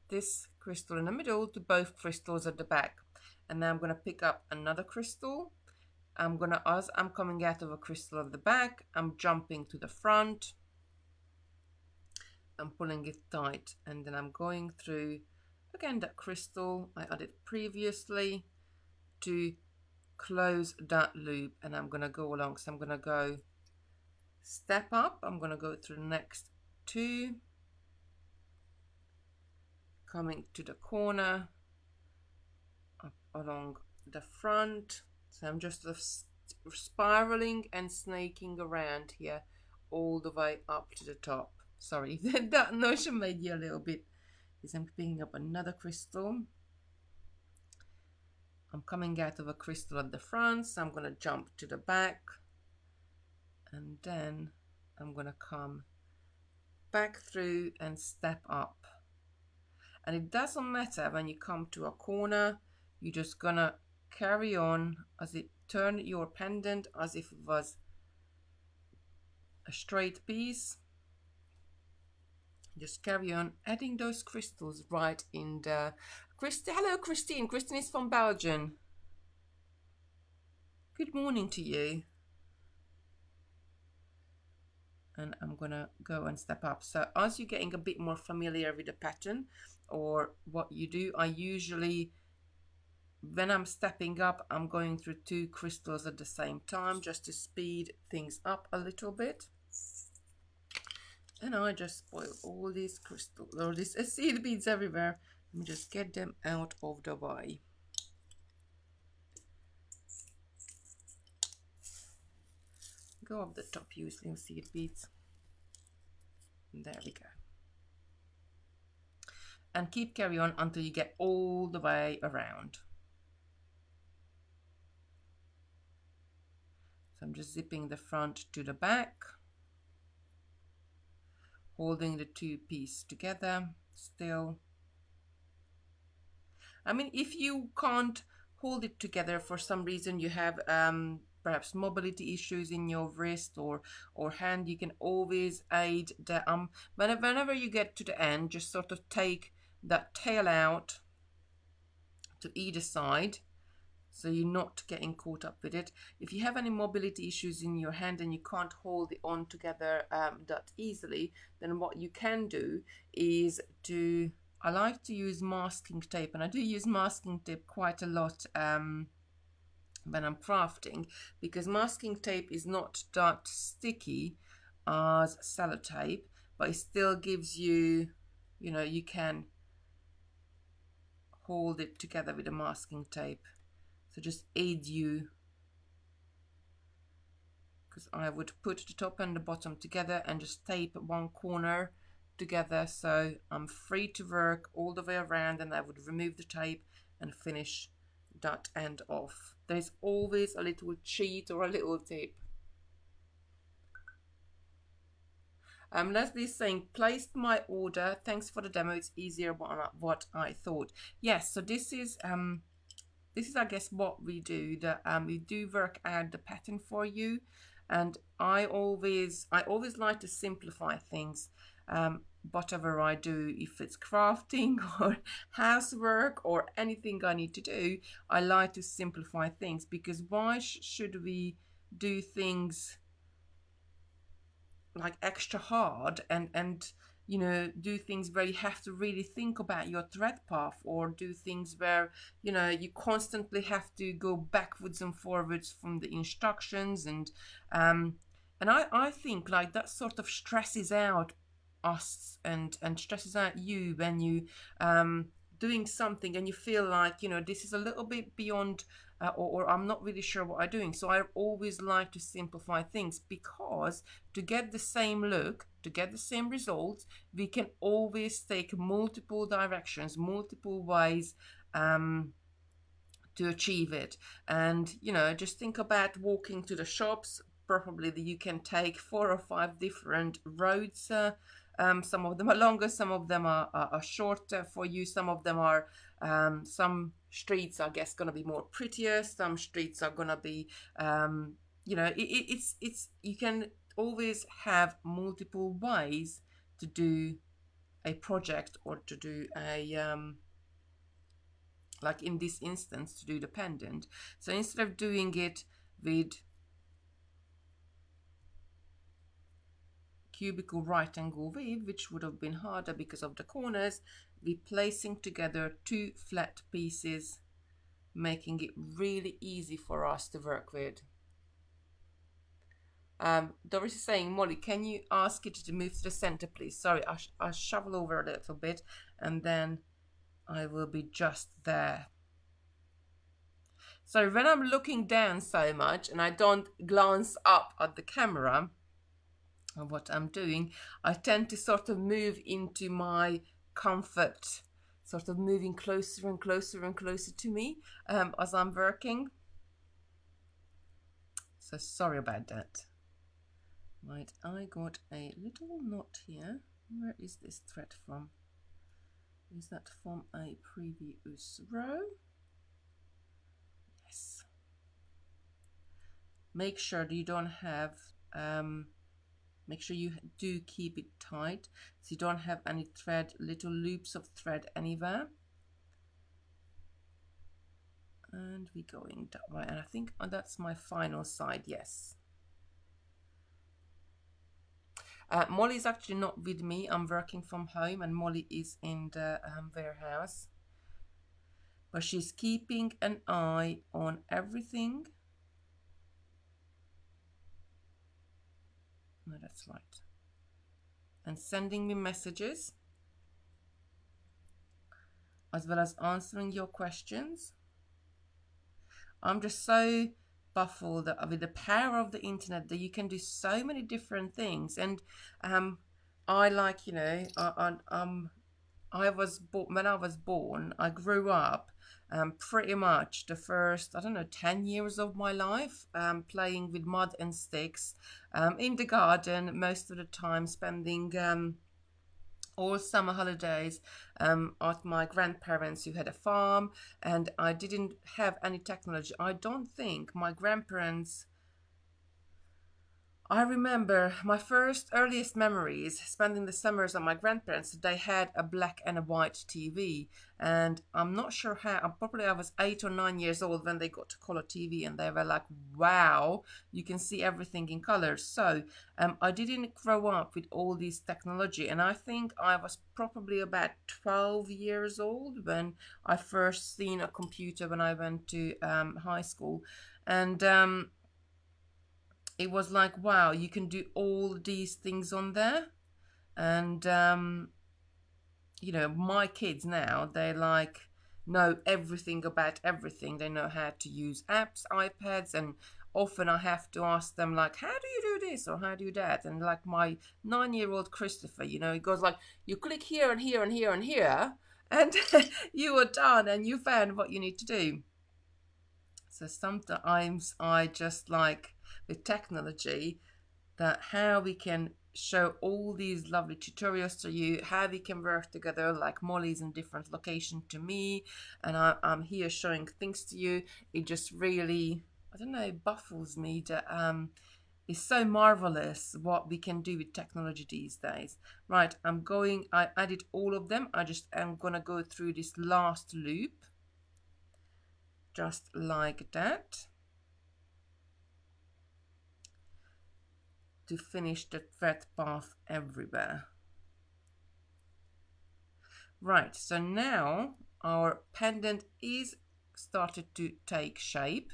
this crystal in the middle to both crystals at the back. And now I'm going to pick up another crystal. As I'm coming out of a crystal at the back, I'm jumping to the front. I'm pulling it tight, and then I'm going through again that crystal I added previously to close that loop, and I'm going to go along. So I'm going to go step up. I'm going to go through the next two, coming to the corner, up along the front. So I'm just sort of spiraling and snaking around here all the way up to the top. Sorry, that notion made you a little bit. Is I'm picking up another crystal. I'm coming out of a crystal at the front, so I'm going to jump to the back, and then I'm going to come back through and step up. And it doesn't matter when you come to a corner, you're just going to carry on as it turn your pendant as if it was a straight piece. Just carry on adding those crystals right in the... Hello, Christine. Christine is from Belgium. Good morning to you. And I'm gonna go and step up. So as you're getting a bit more familiar with the pattern or what you do, I usually, when I'm stepping up, I'm going through two crystals at the same time just to speed things up a little bit. And I just spoil all these crystals, or these seed beads everywhere. Let me just get them out of the way. Go up the top using seed beads. There we go. And keep carry on until you get all the way around. So I'm just zipping the front to the back, holding the two pieces together still. I mean, if you can't hold it together for some reason, you have perhaps mobility issues in your wrist or hand, you can always aid the whenever you get to the end, just sort of take that tail out to either side, so you're not getting caught up with it. If you have any mobility issues in your hand and you can't hold it on together that easily, then what you can do is I like to use masking tape, and I do use masking tape quite a lot when I'm crafting, because masking tape is not that sticky as sellotape, but it still gives you, you know, you can hold it together with the masking tape. So just aid you, because I would put the top and the bottom together and just tape one corner together, so I'm free to work all the way around, and I would remove the tape and finish that end off. There's always a little cheat or a little tip. Leslie's saying, placed my order. Thanks for the demo. It's easier than what I thought. Yes, so this is I guess what we do. We do work out the pattern for you, and I always like to simplify things. Whatever I do, if it's crafting or housework or anything I need to do, I like to simplify things, because why should we do things like extra hard and you know, do things where you have to really think about your thread path, or do things where, you know, you constantly have to go backwards and forwards from the instructions, and I think like that sort of stresses out us and stresses out you when you doing something and you feel like, you know, this is a little bit beyond or I'm not really sure what I'm doing. So I always like to simplify things, because to get the same look, to get the same results, we can always take multiple directions, multiple ways to achieve it. And you know, just think about walking to the shops. Probably that you can take 4 or 5 different roads. Some of them are longer, some of them are shorter for you, some of them are some streets, I guess, going to be more prettier, some streets are going to be you know, it's you can always have multiple ways to do a project, or to do a like in this instance, to do the pendant. So instead of doing it with cubical right angle weave, which would have been harder because of the corners, we're placing together 2 flat pieces, making it really easy for us to work with. Doris is saying, Molly, can you ask it to move to the center, please? Sorry, I'll shovel over a little bit and then I will be just there. So when I'm looking down so much and I don't glance up at the camera of what I'm doing, I tend to sort of move into my comfort, sort of moving closer and closer and closer to me as I'm working. So sorry about that. Right, I got a little knot here. Where is this thread from? Is that from a previous row? Yes. Make sure that you don't have, make sure you do keep it tight so you don't have any thread, little loops of thread anywhere. And we're going that way, and I think that's my final side, yes. Molly's actually not with me. I'm working from home and Molly is in the warehouse. But she's keeping an eye on everything. No, that's right. And sending me messages, as well as answering your questions. I'm just so baffled with the power of the internet that you can do so many different things. And I like, you know, I was when I was born, I grew up pretty much the first, I don't know, 10 years of my life playing with mud and sticks in the garden most of the time, spending all summer holidays at my grandparents who had a farm, and I didn't have any technology. I don't think my grandparents, I remember my first earliest memories spending the summers at my grandparents. They had a black and a white TV, and I'm not sure how. Probably I was 8 or 9 years old when they got to color TV, and they were like, "Wow, you can see everything in color." So I didn't grow up with all this technology, and I think I was probably about 12 years old when I first seen a computer when I went to high school, and it was like, wow, you can do all these things on there. And you know, my kids now, they like know everything about everything. They know how to use apps, iPads, and often I have to ask them like, how do you do this or how do you do that? And like my 9-year-old Christopher, you know, he goes like, you click here and here and here and here and you are done and you found what you need to do. So sometimes I just like with technology that how we can show all these lovely tutorials to you, how we can work together, like Molly's in different location to me and I'm here showing things to you. It just really, I don't know, baffles me that it's so marvelous what we can do with technology these days. Right, I added all of them. I'm gonna go through this last loop just like that to finish the thread path everywhere. Right, so now our pendant is started to take shape.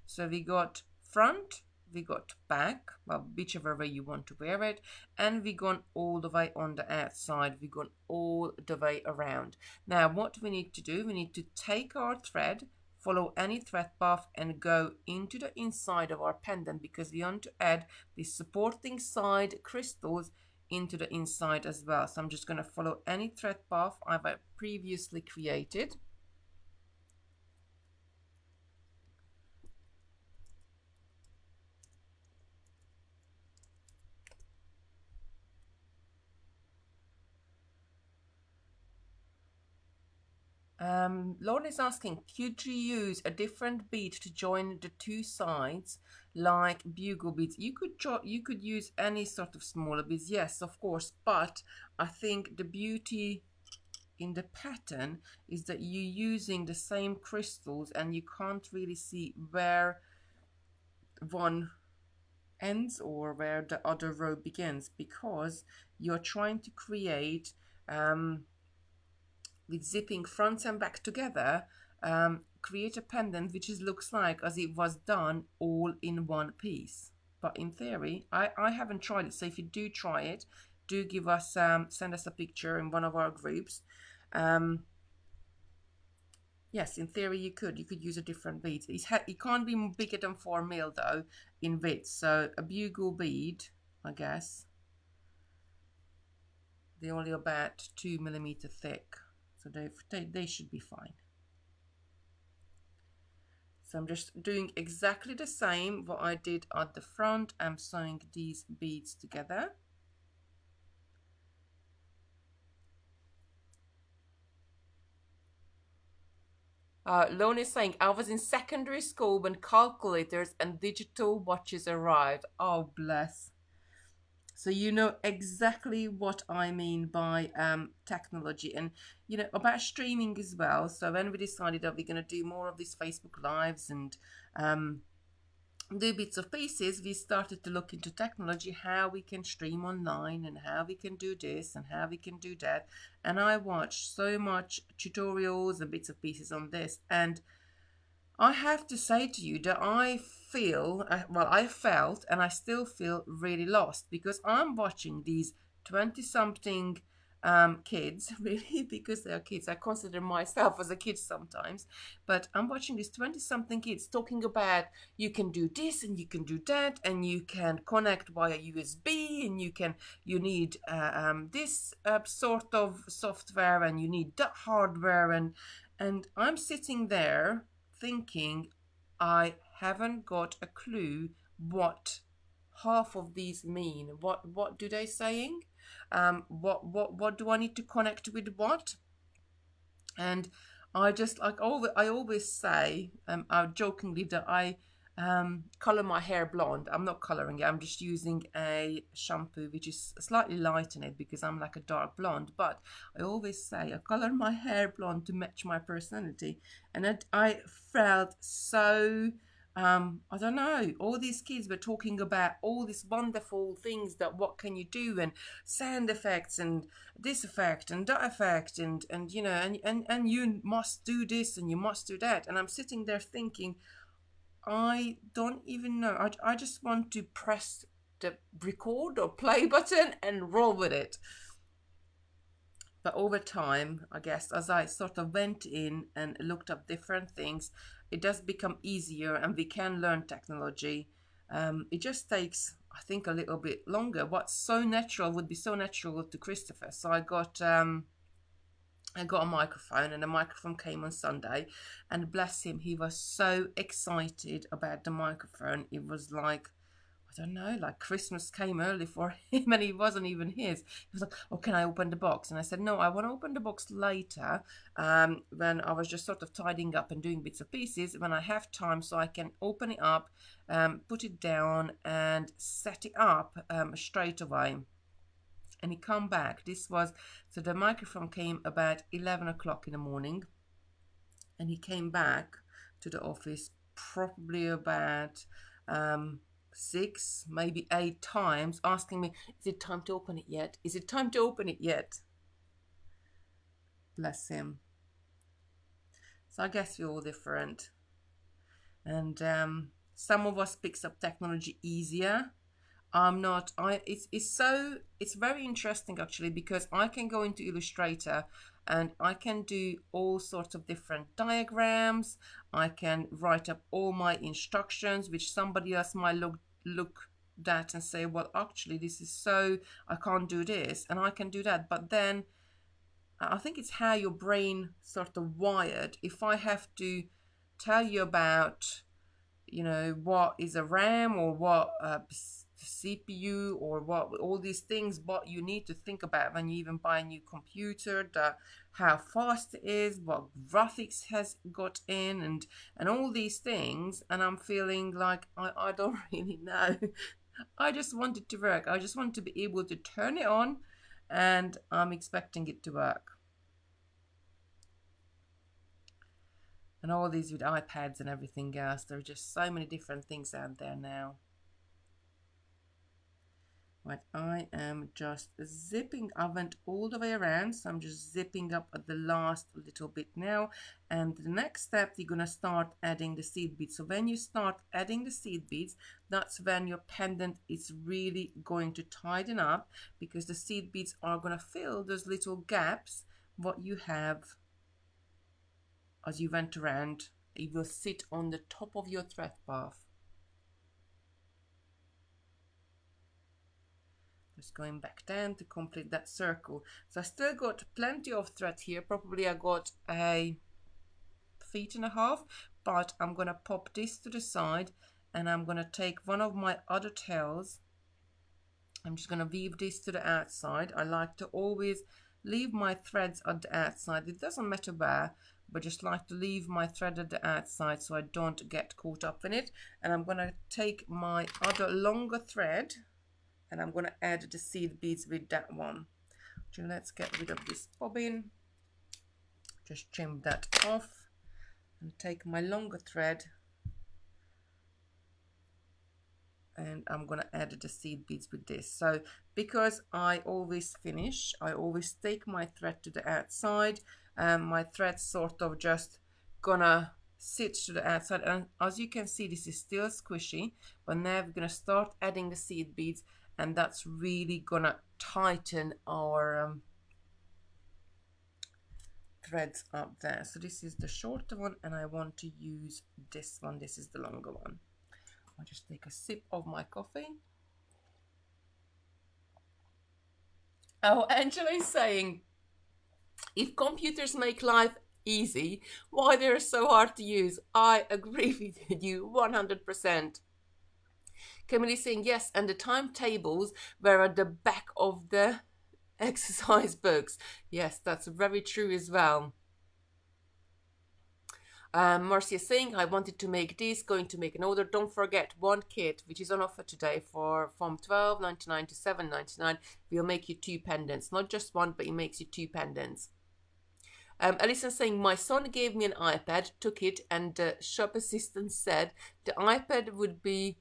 So we got front, we got back, well, whichever way you want to wear it, and we gone all the way on the outside, we gone all the way around. Now what we need to do, we need to take our thread, follow any thread path and go into the inside of our pendant because we want to add the supporting side crystals into the inside as well. So I'm just going to follow any thread path I've previously created. Lauren is asking, could you use a different bead to join the two sides, like bugle beads? You could use any sort of smaller beads, yes, of course. But I think the beauty in the pattern is that you're using the same crystals, and you can't really see where one ends or where the other row begins, because you're trying to create with zipping front and back together, create a pendant which looks like as it was done all in one piece. But in theory, I haven't tried it, so if you do try it, do give us send us a picture in one of our groups. Yes, in theory you could use a different bead. It can't be bigger than 4 mil though in width, so a bugle bead, I guess, they're only about 2 millimeter thick, so they should be fine. So I'm just doing exactly the same what I did at the front. I'm sewing these beads together. Lone is saying, I was in secondary school when calculators and digital watches arrived. Oh, bless. So you know exactly what I mean by technology, and you know about streaming as well. So when we decided that we're going to do more of these Facebook Lives and do bits of pieces, we started to look into technology, how we can stream online and how we can do this and how we can do that. And I watched so much tutorials and bits of pieces on this, and I have to say to you that I felt, and I still feel really lost, because I'm watching these 20 something kids, really, because they're kids. I consider myself as a kid sometimes, but I'm watching these 20 something kids talking about you can do this and you can do that, and you can connect via USB, and you need this sort of software, and you need that hardware, and I'm sitting there thinking I haven't got a clue what half of these mean. What do they saying? What do I need to connect with what? And I just I always say jokingly that I color my hair blonde. I'm not coloring it. I'm just using a shampoo which is slightly light in it because I'm like a dark blonde. But I always say I color my hair blonde to match my personality, and I felt so. I don't know. All these kids were talking about all these wonderful things that what can you do, and sound effects and this effect and that effect, and you know, and you must do this and you must do that, and I'm sitting there thinking I don't even know. I just want to press the record or play button and roll with it. But over time, I guess, as I sort of went in and looked up different things, it does become easier, and we can learn technology. It just takes, I think, a little bit longer. What's so natural would be so natural to Christopher. So I got a microphone, and the microphone came on Sunday, and bless him, he was so excited about the microphone. It was like, I don't know, like Christmas came early for him, and it wasn't even his. He was like, oh, can I open the box? And I said, no, I want to open the box later, when I was just sort of tidying up and doing bits and pieces, when I have time, so I can open it up, put it down and set it up straight away. And he come back. So the microphone came about 11 o'clock in the morning, and he came back to the office probably about 6, maybe 8 times, asking me, is it time to open it yet? Is it time to open it yet? Bless him. So I guess we're all different. And some of us picks up technology easier. I'm not. It's very interesting actually, because I can go into Illustrator and I can do all sorts of different diagrams. I can write up all my instructions, which somebody else might look at and say, well, actually, this is so, I can't do this, and I can do that. But then I think it's how your brain sort of wired. If I have to tell you about, you know, what is a RAM, or what the CPU or what, all these things, what you need to think about when you even buy a new computer, how fast it is, what graphics has got in, and all these things. And I'm feeling like I don't really know. I just want it to work. I just want to be able to turn it on, and I'm expecting it to work. And all these with iPads and everything else, there are just so many different things out there now. Right, I am just zipping. I went all the way around, so I'm just zipping up at the last little bit now. And the next step, you're gonna start adding the seed beads. So when you start adding the seed beads, that's when your pendant is really going to tighten up, because the seed beads are gonna fill those little gaps what you have as you went around. It will sit on the top of your thread path. Just going back down to complete that circle. So I still got plenty of thread here. Probably I got a 1.5 feet, but I'm gonna pop this to the side, and I'm gonna take one of my other tails. I'm just gonna weave this to the outside. I like to always leave my threads at the outside. It doesn't matter where, but just like to leave my thread at the outside so I don't get caught up in it. And I'm gonna take my other longer thread, and I'm going to add the seed beads with that one. So let's get rid of this bobbin, just trim that off, and take my longer thread, and I'm going to add the seed beads with this. So because I always take my thread to the outside, and my thread sort of just gonna sit to the outside, and as you can see, this is still squishy, but now we're going to start adding the seed beads, and that's really gonna tighten our threads up there. So this is the shorter one, and I want to use this one. This is the longer one. I'll just take a sip of my coffee. Oh, Angela is saying, if computers make life easy, why they're so hard to use? I agree with you 100%. Camille is saying yes, and the timetables were at the back of the exercise books. Yes, that's very true as well. Marcia is saying, I wanted to make this, going to make an order. Don't forget, one kit, which is on offer today from $12.99 to $7.99, will make you 2 pendants. Not just one, but it makes you 2 pendants. Alison saying, my son gave me an iPad, took it, and the shop assistant said the iPad would be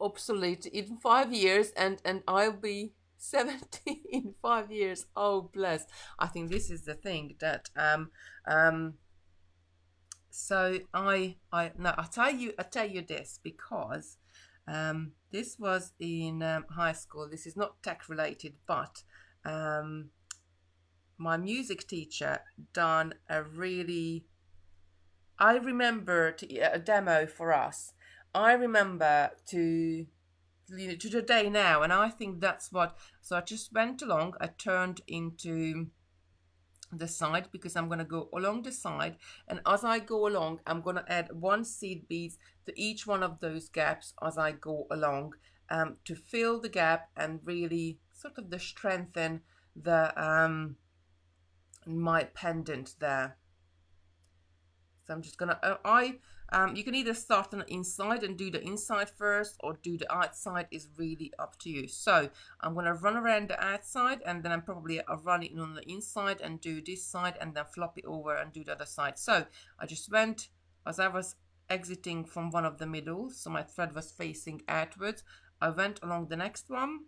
obsolete in 5 years, and I'll be 70 in 5 years. Oh, bless. I think this is the thing that so I no, I tell you this, because this was in high school. This is not tech related, but my music teacher done a really, I remember a demo for us. I remember to the day now, and I think that's what. So I just went along. I turned into the side, because I'm going to go along the side, and as I go along, I'm going to add 1 seed beads to each one of those gaps as I go along, to fill the gap and really sort of strengthen the my pendant there. So I'm just gonna you can either start on the inside and do the inside first, or do the outside, is really up to you. So I'm gonna run around the outside, and then I'm probably run it on the inside and do this side, and then flop it over and do the other side. So I just went, as I was exiting from one of the middles, so my thread was facing outwards, I went along the next one.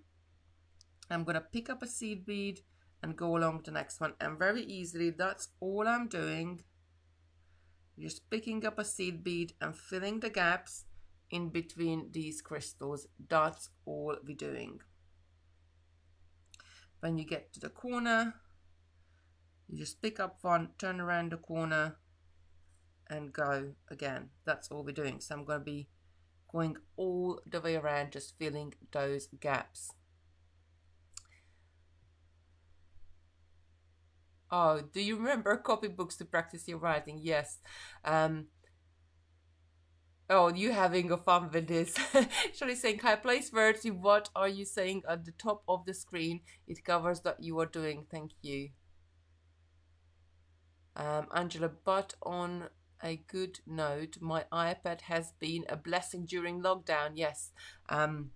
I'm gonna pick up a seed bead and go along the next one, and very easily, that's all I'm doing. Just picking up a seed bead and filling the gaps in between these crystals. That's all we're doing. When you get to the corner, you just pick up one, turn around the corner, and go again. That's all we're doing. So I'm going to be going all the way around, just filling those gaps. Oh, do you remember copybooks to practice your writing? Yes. Oh, you having a fun with this. Actually saying, hi, place words. What are you saying at the top of the screen? It covers that you are doing. Thank you. Angela, but on a good note, my iPad has been a blessing during lockdown. Yes. Um,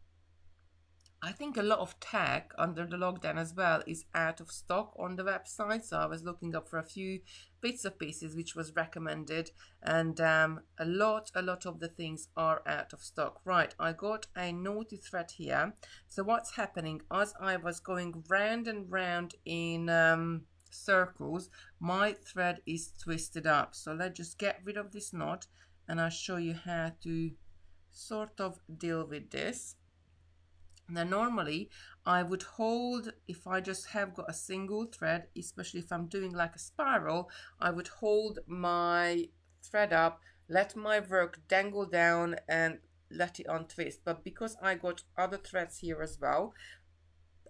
I think a lot of tech under the lockdown as well is out of stock on the website. So I was looking up for a few bits of pieces which was recommended, and a lot of the things are out of stock. Right, I got a naughty thread here. So what's happening? As I was going round and round in circles, my thread is twisted up. So let's just get rid of this knot, and I'll show you how to sort of deal with this. Now normally I would hold, if I just have got a single thread, especially if I'm doing like a spiral, I would hold my thread up, let my work dangle down and let it untwist. But because I got other threads here as well,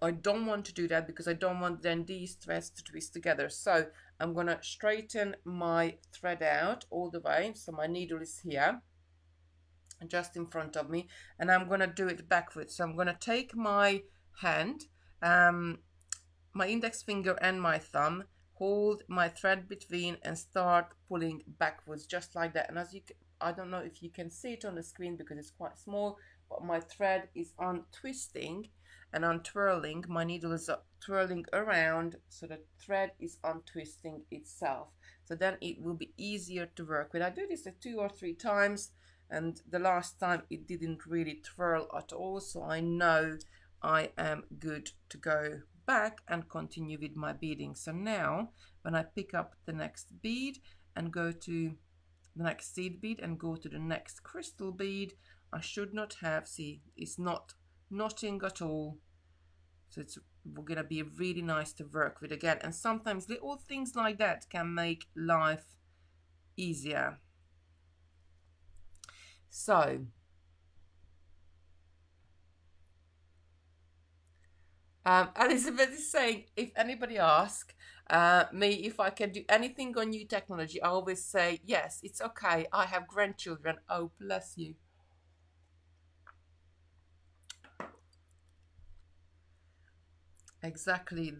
I don't want to do that because I don't want then these threads to twist together. So I'm gonna straighten my thread out all the way. So my needle is here, just in front of me, and I'm gonna do it backwards. So I'm gonna take my hand, my index finger and my thumb, hold my thread between and start pulling backwards just like that. And as you can, I don't know if you can see it on the screen because it's quite small, but my thread is untwisting and untwirling. My needle is twirling around, so the thread is untwisting itself. So then it will be easier to work with. I do this 2 or 3 times, and the last time it didn't really twirl at all, so I know I am good to go back and continue with my beading. So now when I pick up the next bead and go to the next seed bead and go to the next crystal bead, I should not have, see, it's not knotting at all. So it's gonna be really nice to work with again. And sometimes little things like that can make life easier. So Elizabeth is saying, if anybody asks me if I can do anything on new technology, I always say, yes, it's okay. I have grandchildren. Oh, bless you. Exactly.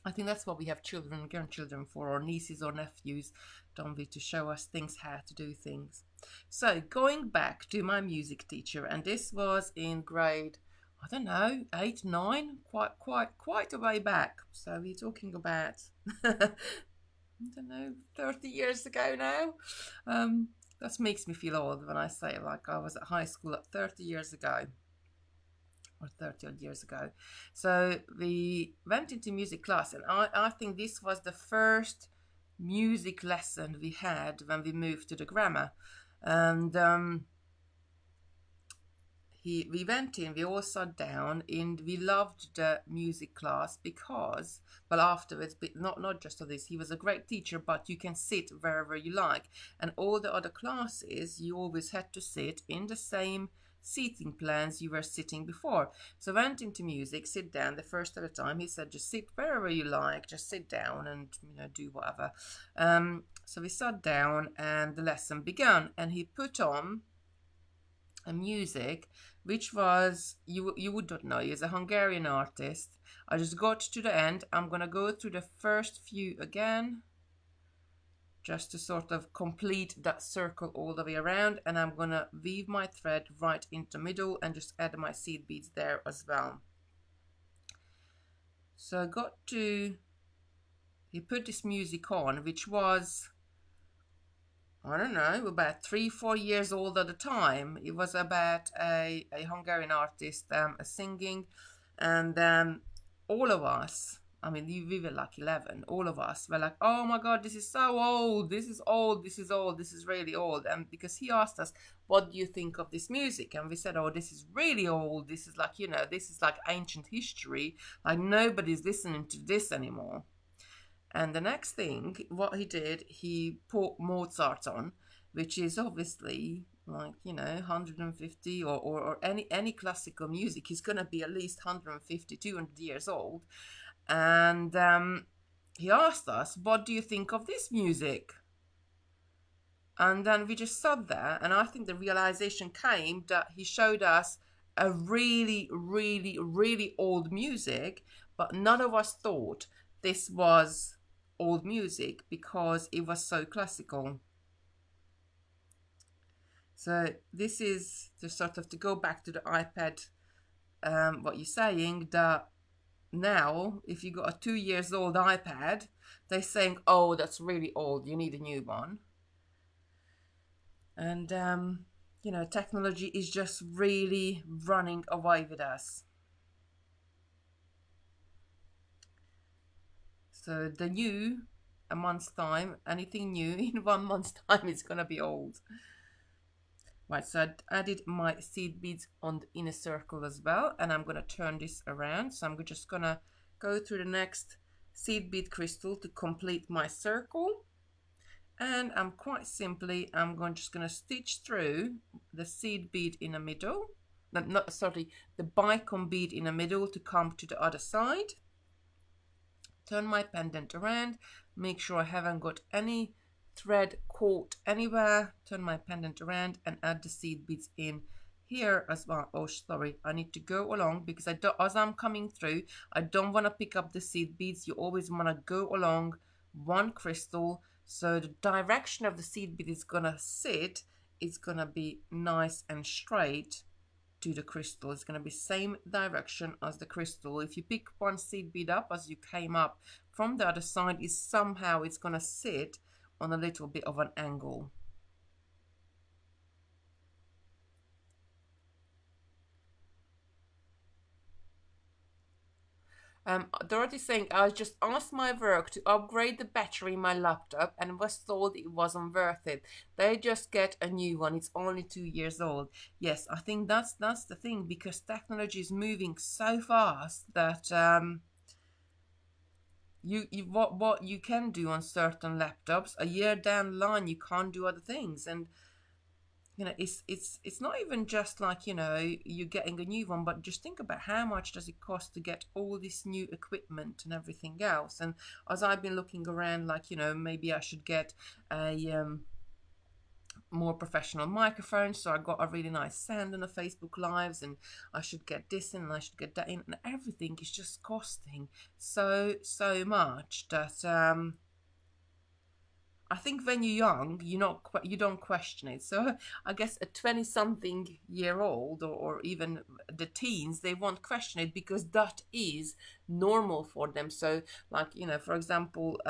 I think that's what we have children and grandchildren for, or nieces or nephews, don't we, to show us things, how to do things. So going back to my music teacher, and this was in grade, I don't know, 8, 9, quite a way back. So we're talking about, I don't know, 30 years ago now. That makes me feel old when I say like I was at high school at 30 years ago, or 30 odd years ago. So we went into music class, and I think this was the first music lesson we had when we moved to the grammar. And we went in, we all sat down, and we loved the music class because, well, afterwards, but not just of this, he was a great teacher, but you can sit wherever you like. And all the other classes, you always had to sit in the same seating plans you were sitting before. So I went into music, sit down. The first at a time, he said, just sit wherever you like, just sit down and do whatever. So we sat down, and the lesson began, and he put on a music which was, you would not know, he's a Hungarian artist. I just got to the end. I'm gonna go through the first few again just to sort of complete that circle all the way around, and I'm gonna weave my thread right into the middle and just add my seed beads there as well. So I got to, he put this music on, which was, I don't know, about 3, 4 years old at the time. It was about a Hungarian artist singing, and all of us, I mean, we were like 11, all of us were like, oh my God, this is so old, this is old, this is old, this is really old. And because he asked us, what do you think of this music? And we said, oh, this is really old, this is like, this is like ancient history, like nobody's listening to this anymore. And the next thing, what he did, he put Mozart on, which is obviously like, 150, or any classical music is going to be at least 150, 200 years old. And he asked us, what do you think of this music? And then we just sat there, and I think the realization came that he showed us a really, really, really old music, but none of us thought this was old music because it was so classical. So this is to sort of to go back to the iPad, what you're saying, that now if you got a 2 years old iPad, they're saying, oh, that's really old, you need a new one. And technology is just really running away with us. So the new, a month's time, anything new in 1 month's time is gonna be old. Right, so I added my seed beads on the inner circle as well, and I'm gonna turn this around. So I'm just gonna go through the next seed bead crystal to complete my circle. And I'm quite simply, just gonna stitch through the seed bead in the middle. Not sorry, the bicone bead in the middle to come to the other side. Turn my pendant around, make sure I haven't got any thread caught anywhere. Turn my pendant around and add the seed beads in here as well. Oh, sorry, I need to go along because as I'm coming through, I don't want to pick up the seed beads. You always want to go along one crystal, so the direction of the seed bead is gonna sit, it's gonna be nice and straight to the crystal. It's going to be same direction as the crystal. If you pick one seed bead up as you came up from the other side, is somehow it's going to sit on a little bit of an angle. Dorothy's saying, I just asked my work to upgrade the battery in my laptop and was told it wasn't worth it. They just get a new one. It's only 2 years old. Yes, I think that's the thing, because technology is moving so fast that what you can do on certain laptops, a year down the line you can't do other things. And it's not even just like you're getting a new one, but just think about how much does it cost to get all this new equipment and everything else. And as I've been looking around, like maybe I should get a more professional microphone, so I got a really nice sound on the Facebook lives, and I should get this in and I should get that in, and everything is just costing so much that I think when you're young, you don't question it. So I guess a 20-something-year-old, or even the teens, they won't question it because that is normal for them. So, like for example,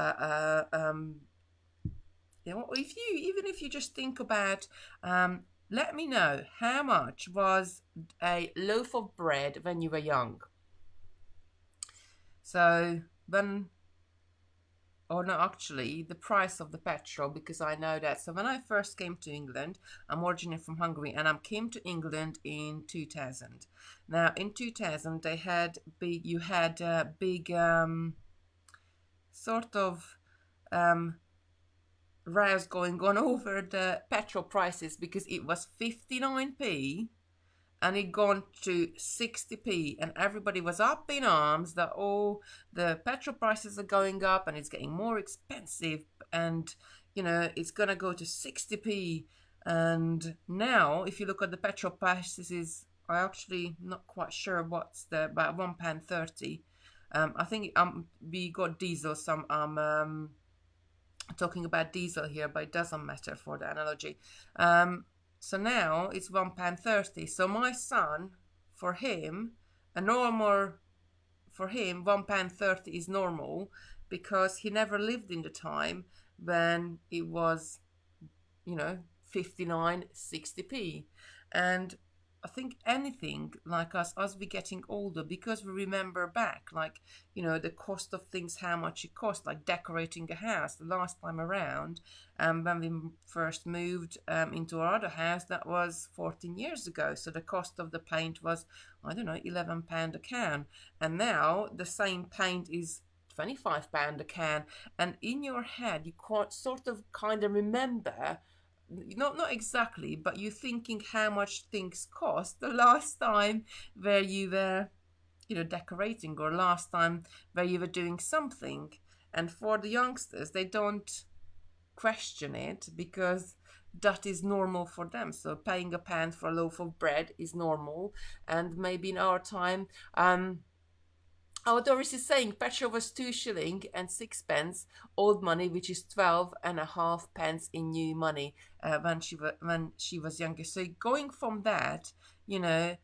if you just think about, let me know how much was a loaf of bread when you were young. So when or no, actually, the price of the petrol, because I know that. So when I first came to England, I'm originally from Hungary, and I came to England in 2000. Now, in 2000, you had a big sort of rows going on over the petrol prices, because it was 59p and it gone to 60p, and everybody was up in arms that the petrol prices are going up and it's getting more expensive, and it's gonna go to 60p. And now if you look at the petrol prices, I actually not quite sure what's about £1.30. I think we got diesel, some talking about diesel here, but it doesn't matter for the analogy. So now it's £1.30. So my son, for him, £1.30 is normal, because he never lived in the time when it was 59, 60p. And I think anything like us, as we getting older, because we remember back, like, the cost of things, how much it cost, like decorating a house. The last time around, when we first moved into our other house, that was 14 years ago. So the cost of the paint was, I don't know, £11 a can. And now the same paint is £25 a can. And in your head, you can't sort of kind of remember, not exactly, but you're thinking how much things cost the last time where you were decorating, or last time where you were doing something. And for the youngsters, they don't question it, because that is normal for them. So paying a pound for a loaf of bread is normal. And maybe in our time, our Doris is saying petrol was 2 shilling and sixpence old money, which is 12.5 pence in new money, when she was younger. So going from that, you know,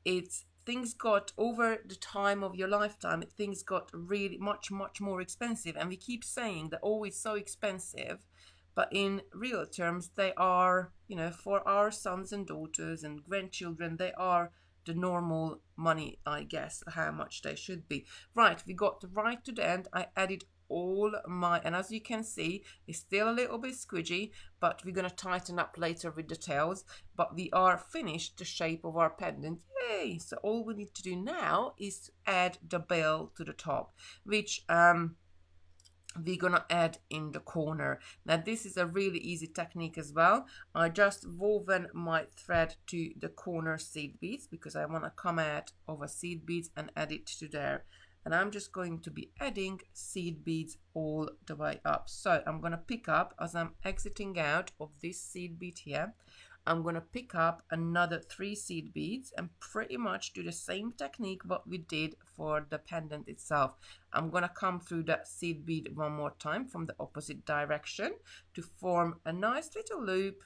it's things got over the time of your lifetime, things got really much more expensive, and we keep saying they're always so expensive, but in real terms they are, you know, for our sons and daughters and grandchildren, they are the normal money, I guess, how much they should be. Right, we got right to the end. I added all my, and as you can see, it's still a little bit squidgy, but we're going to tighten up later with the tails. But we are finished the shape of our pendant. Yay! So all we need to do now is add the bell to the top, which we're gonna add in the corner. Now this is a really easy technique as well. I just woven my thread to the corner seed beads because I want to come out of a seed beads and add it to there. And I'm just going to be adding seed beads all the way up. So I'm gonna pick up, as I'm exiting out of this seed bead here, I'm going to pick up another 3 seed beads and pretty much do the same technique what we did for the pendant itself. I'm going to come through that seed bead one more time from the opposite direction to form a nice little loop,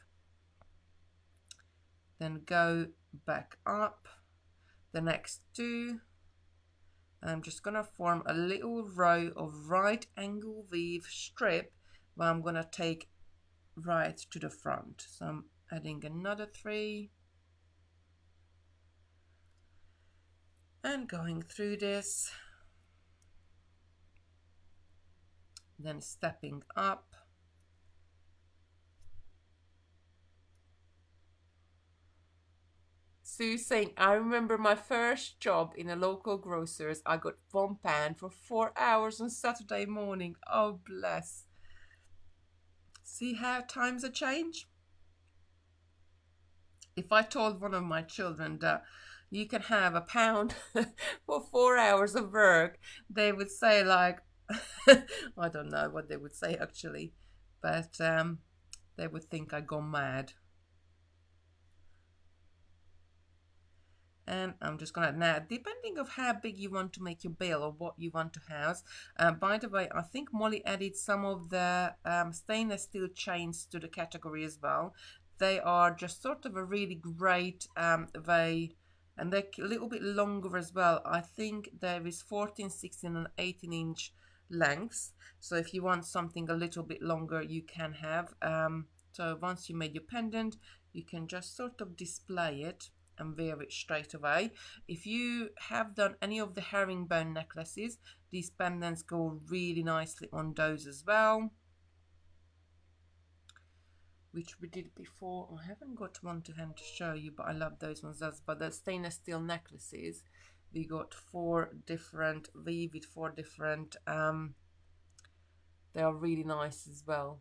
then go back up the next 2. I'm just going to form a little row of right angle weave strip where I'm going to take right to the front. So I'm adding another 3 and going through this, then stepping up, Sue saying, I remember my first job in a local grocer's. I got £1 for 4 hours on Saturday morning. Oh bless. See how times are changed? If I told one of my children that you can have £1 for 4 hours of work, they would say like, I don't know what they would say actually, but they would think I gone mad. And I'm just gonna, now depending of how big you want to make your bill or what you want to house, by the way, I think Molly added some of the stainless steel chains to the category as well. They are just sort of a really great way, and they're a little bit longer as well. I think there is 14, 16 and 18 inch lengths, so if you want something a little bit longer you can have. So once you made your pendant, you can just sort of display it and wear it straight away. If you have done any of the herringbone necklaces, these pendants go really nicely on those as well, which we did before. I haven't got one to hand to show you, but I love those ones. But the stainless steel necklaces, we got 4 different weave with 4 different they are really nice as well,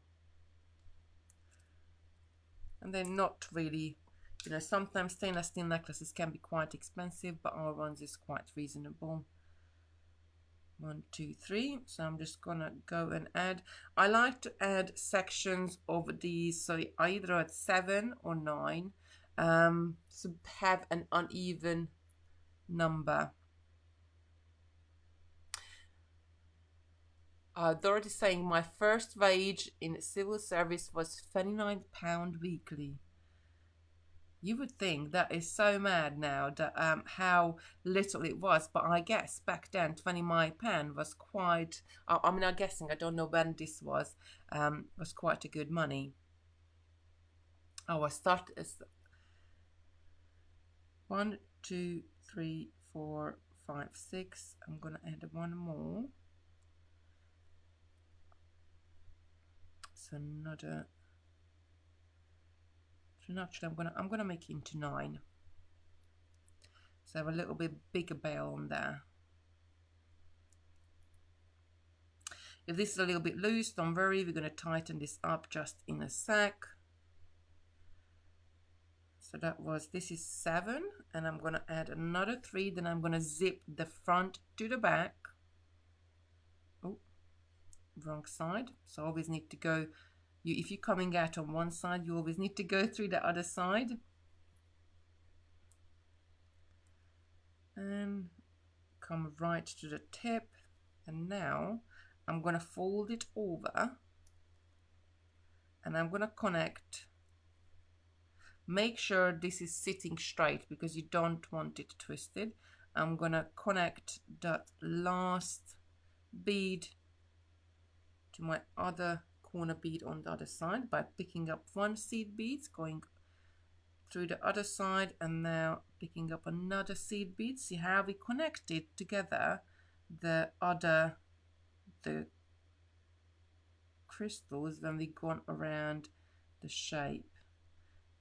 and they're not really, you know, sometimes stainless steel necklaces can be quite expensive, but our ones is quite reasonable. 1, 2, 3. So I'm just gonna go and add. I like to add sections of these, so I either add 7 or 9, so have an uneven number. Dorothy saying my first wage in civil service was £29 weekly. You would think that is so mad now that how little it was, but I guess back then £29 was quite. I mean, I'm guessing, I don't know when this was quite a good money. Oh, I started 1, 2, 3, 4, 5, 6. I'm gonna add one more. So another. So actually, I'm gonna make it into 9. So I have a little bit bigger bail on there. If this is a little bit loose, don't worry, we're going to tighten this up just in a sec. So that was, this is 7, and I'm going to add another 3, then I'm going to zip the front to the back. Oh, wrong side. So I always need to go if you're coming out on one side, you always need to go through the other side. And come right to the tip. And now I'm going to fold it over and I'm going to connect. Make sure this is sitting straight because you don't want it twisted. I'm going to connect that last bead to my other corner bead on the other side by picking up one seed bead, going through the other side, and now picking up another seed bead. See how we connected together the crystals when we gone around the shape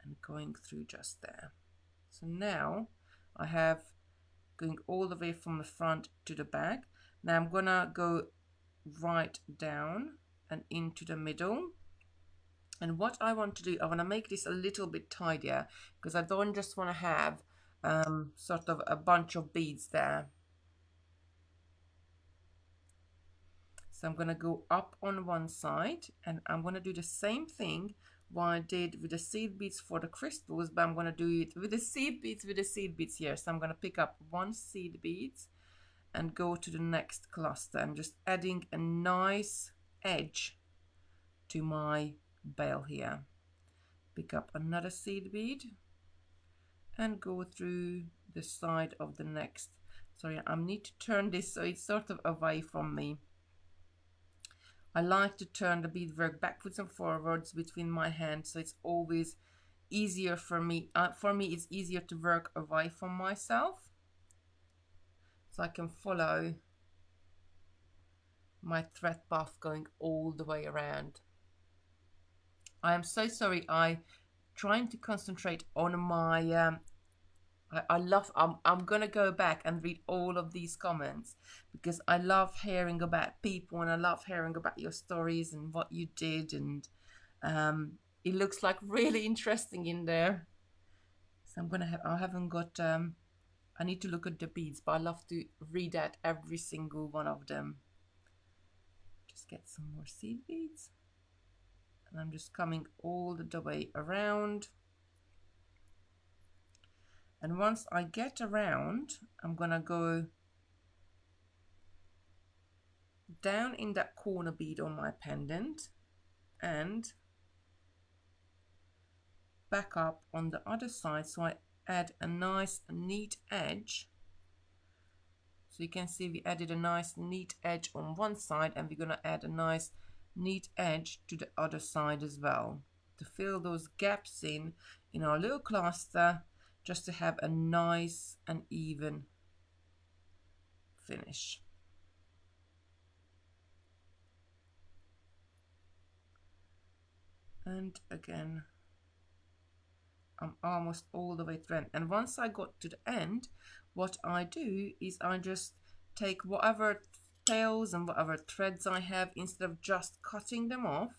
and going through just there. So now I have going all the way from the front to the back. Now I'm gonna go right down and into the middle. And what I want to do, I want to make this a little bit tidier because I don't just want to have sort of a bunch of beads there. So I'm going to go up on one side and I'm going to do the same thing what I did with the seed beads for the crystals, but I'm going to do it with the seed beads here. So I'm going to pick up one seed beads and go to the next cluster and just adding a nice edge to my bale here. Pick up another seed bead and go through the side of the next. Sorry, I need to turn this so it's sort of away from me. I like to turn the beadwork backwards and forwards between my hands, so it's always easier for me. It's easier to work away from myself, so I can follow my thread path going all the way around. I am so sorry. I trying to concentrate on my I'm gonna go back and read all of these comments because I love hearing about people and I love hearing about your stories and what you did, and it looks like really interesting in there. So I haven't got I need to look at the beads, but I love to read out every single one of them. Just get some more seed beads and I'm just coming all the way around. And once I get around, I'm gonna go down in that corner bead on my pendant and back up on the other side, so I add a nice neat edge. So you can see we added a nice neat edge on one side and we're gonna add a nice neat edge to the other side as well to fill those gaps in our little cluster, just to have a nice and even finish. And again, I'm almost all the way through. And once I got to the end, what I do is I just take whatever tails and whatever threads I have, instead of just cutting them off,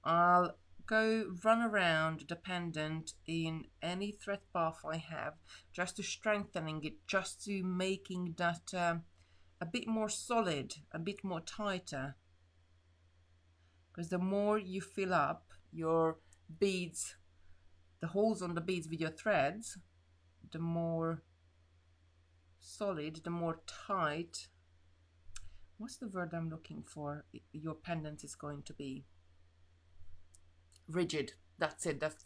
I'll go run around the pendant in any thread path I have, just to strengthening it, just to making that a bit more solid, a bit more tighter. Because the more you fill up your beads, the holes on the beads with your threads, the more solid, the more tight, what's the word I'm looking for, your pendant is going to be. Rigid. That's it. That's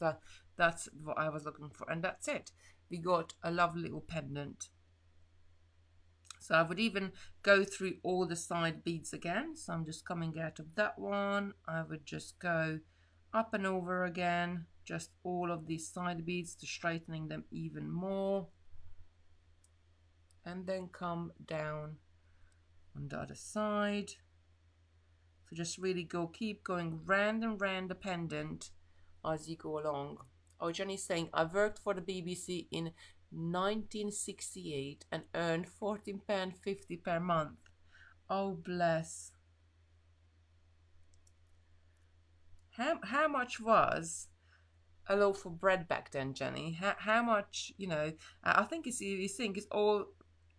what I was looking for. And that's it. We got a lovely little pendant. So I would even go through all the side beads again. So I'm just coming out of that one. I would just go up and over again, just all of these side beads to straightening them even more. And then come down on the other side. So just really keep going round and round the pendant as you go along. Oh, Jenny's saying, I worked for the BBC in 1968 and earned £14.50 per month. Oh, bless. How much was a loaf of bread back then, Jenny? How much, I think you think it's all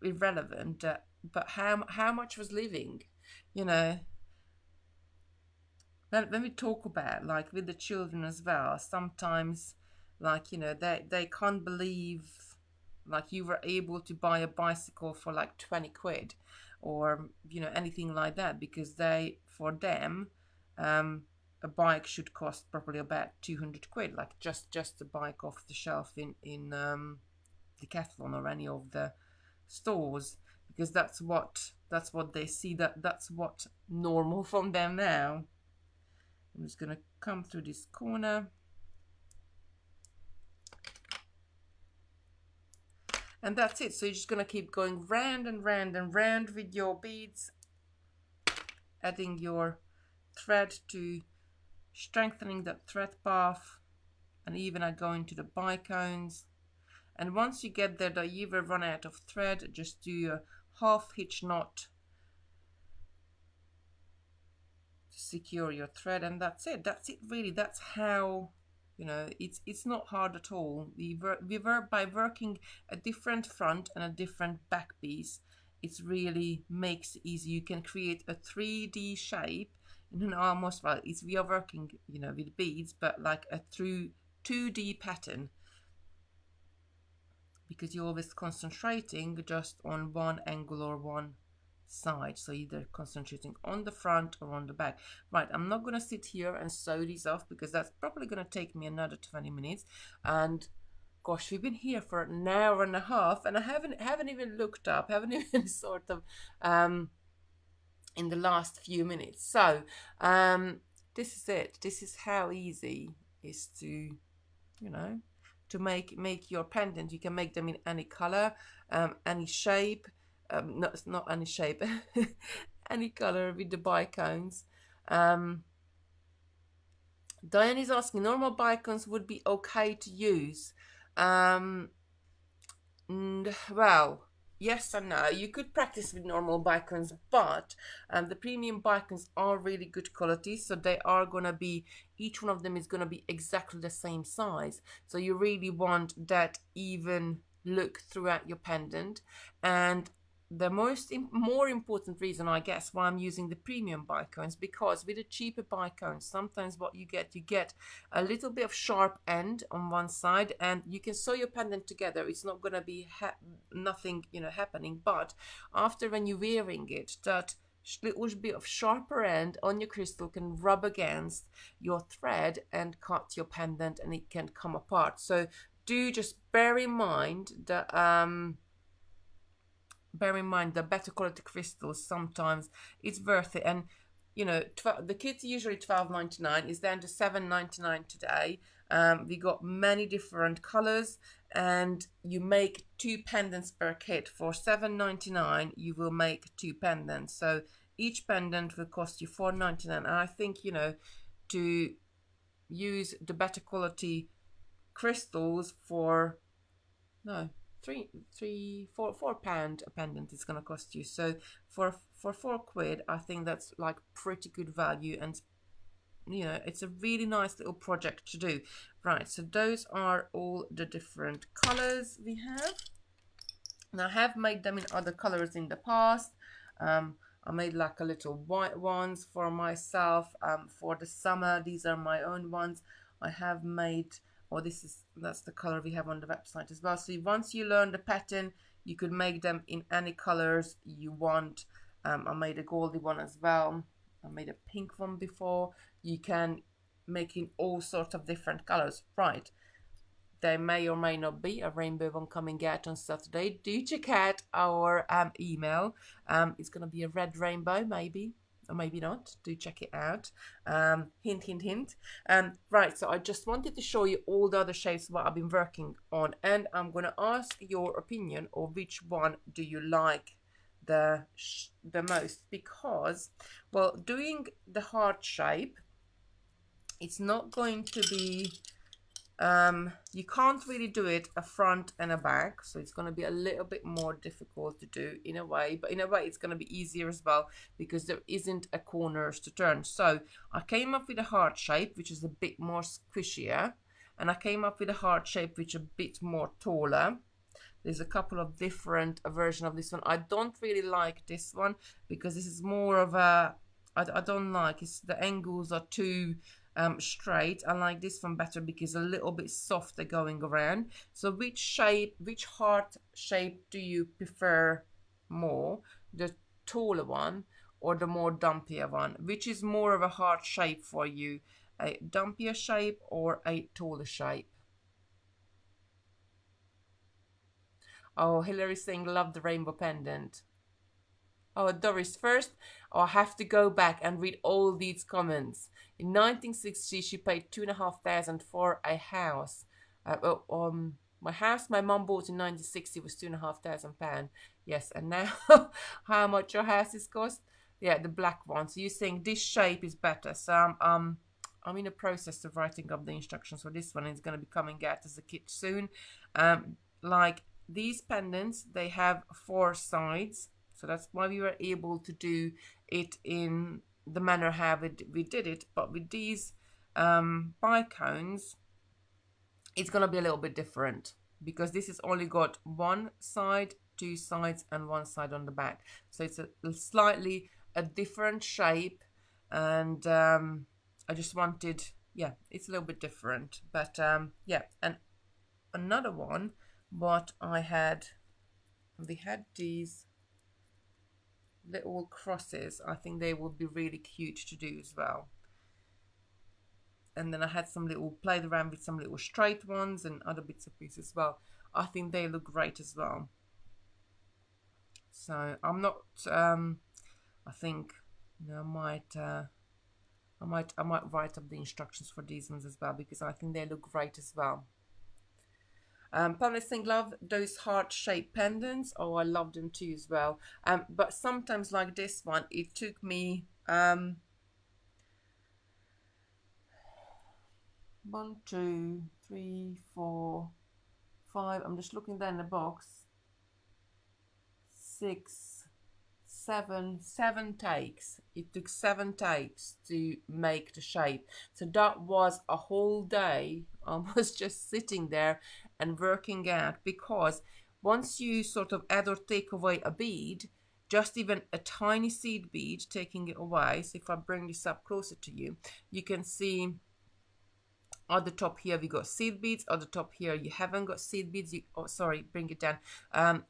irrelevant, but how much was living, when we talk about, like, with the children as well, sometimes, like, you know, they can't believe, like, you were able to buy a bicycle for like 20 quid, or, you know, anything like that, because for them, a bike should cost probably about 200 quid, like just a bike off the shelf in Decathlon or any of the stores, because that's what they see, that's what normal from them now. I'm just gonna come through this corner, and that's it. So you're just gonna keep going round and round and round with your beads, adding your thread to strengthening that thread path, and even I go into the bicones. And once you get there that you will run out of thread, just do a half hitch knot to secure your thread, and that's it really. That's how, you know, it's not hard at all. We work by working a different front and a different back piece. It really makes it easy. You can create a 3D shape in an almost, well, we are working, you know, with beads, but like a through 2D pattern, because you're always concentrating just on one angle or one side, so either concentrating on the front or on the back. Right, I'm not going to sit here and sew these off, because that's probably going to take me another 20 minutes, and gosh, we've been here for an hour and a half, and I haven't even looked up, haven't even sort of in the last few minutes. So this is it. This is how easy it is to, you know, to make your pendant. You can make them in any color, any shape, not any shape, any color with the bicones. Diane is asking, normal bicones would be okay to use. Well, yes and no. You could practice with normal bicones, but the premium bicones are really good quality, so they are going to be, each one of them is going to be exactly the same size, so you really want that even look throughout your pendant. And the more important reason, I guess, why I'm using the premium bicones, because with the cheaper bicones, sometimes what you get a little bit of sharp end on one side, and you can sew your pendant together. It's not going to be nothing, you know, happening, but after, when you're wearing it, that little bit of sharper end on your crystal can rub against your thread and cut your pendant, and it can come apart. So do just bear in mind that the better quality crystals, sometimes it's worth it. And, you know, the kits are usually $12.99. It's down to $7.99 today. We got many different colors, and you make 2 pendants per kit. For $7.99 you will make 2 pendants, so each pendant will cost you $4.99. And I think, you know, to use the better quality crystals for £4 a pendant is going to cost you. So for £4, I think that's like pretty good value, and, you know, it's a really nice little project to do. Right, so those are all the different colors we have. And I have made them in other colors in the past. I made like a little white ones for myself for the summer. These are my own ones. I have made, or that's the color we have on the website as well. So once you learn the pattern, you could make them in any colors you want. I made a goldy one as well. I made a pink one before. You can make in all sorts of different colors. Right, there may or may not be a rainbow one coming out on Saturday. Do check out our email. It's going to be a red rainbow, maybe, or maybe not. Do check it out. Hint, hint, hint. Right, so I just wanted to show you all the other shapes what I've been working on, and I'm going to ask your opinion of which one do you like the most, because, well, doing the heart shape, it's not going to be, you can't really do it a front and a back, so it's going to be a little bit more difficult to do in a way, but in a way it's going to be easier as well, because there isn't a corners to turn. So I came up with a heart shape which is a bit more squishier, and I came up with a heart shape which is a bit more taller. There's a couple of different versions of this one. I don't really like this one, because this is more of a I don't like. It's the angles are too straight. I like this one better because a little bit softer going around. So which shape, which heart shape do you prefer more? The taller one or the more dumpier one? Which is more of a heart shape for you? A dumpier shape or a taller shape? Oh, Hillary's saying love the rainbow pendant. Oh, Doris, first, I have to go back and read all these comments. In 1960, she paid 2,500 for a house. My house my mom bought in 1960 was 2,500 pounds. Yes, and now how much your house is cost? Yeah, the black one. So you're saying this shape is better. So I'm in the process of writing up the instructions for this one. It's going to be coming out as a kit soon. Like these pendants, they have 4 sides, so that's why we were able to do it in the manner how we did it. But with these bicones, it's going to be a little bit different because this has only got 1 side, 2 sides, and 1 side on the back. So it's a slightly a different shape, and I just wanted, yeah, it's a little bit different. But yeah, and another one, what we had these little crosses. I think they would be really cute to do as well. And then I had some little, played around with some little straight ones and other bits of pieces as well. I think they look great as well. So I'm not, I think, you know, I might write up the instructions for these ones as well because I think they look great as well. Promising love those heart-shaped pendants. Oh, I love them too as well. But sometimes like this one, it took me 1, 2, 3, 4, 5. I'm just looking down the box. 6, 7 takes. It took 7 takes to make the shape. So that was a whole day. I was just sitting there and working out, because once you sort of add or take away a bead, just even a tiny seed bead, taking it away. So if I bring this up closer to you, you can see at the top here we got seed beads. At the top here you haven't got seed beads. Oh, sorry, bring it down.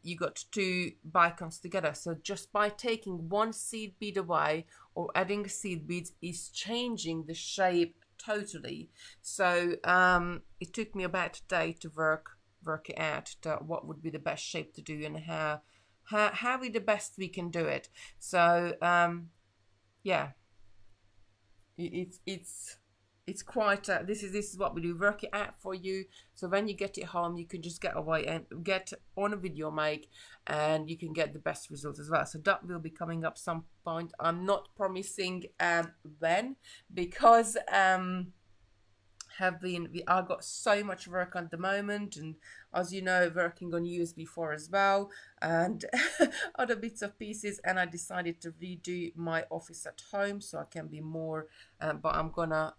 You got 2 bicones together. So just by taking 1 seed bead away or adding seed beads is changing the shape totally. So it took me about a day to work it out, what would be the best shape to do and how we the best we can do it. So yeah, it's quite this is what we do, work it out for you, so when you get it home you can just get away and get on a video make, and you can get the best results as well. So that will be coming up some point. I'm not promising when, because I got so much work at the moment, and as you know, working on USB 4 as well and other bits of pieces, and I decided to redo my office at home so I can be more but I'm gonna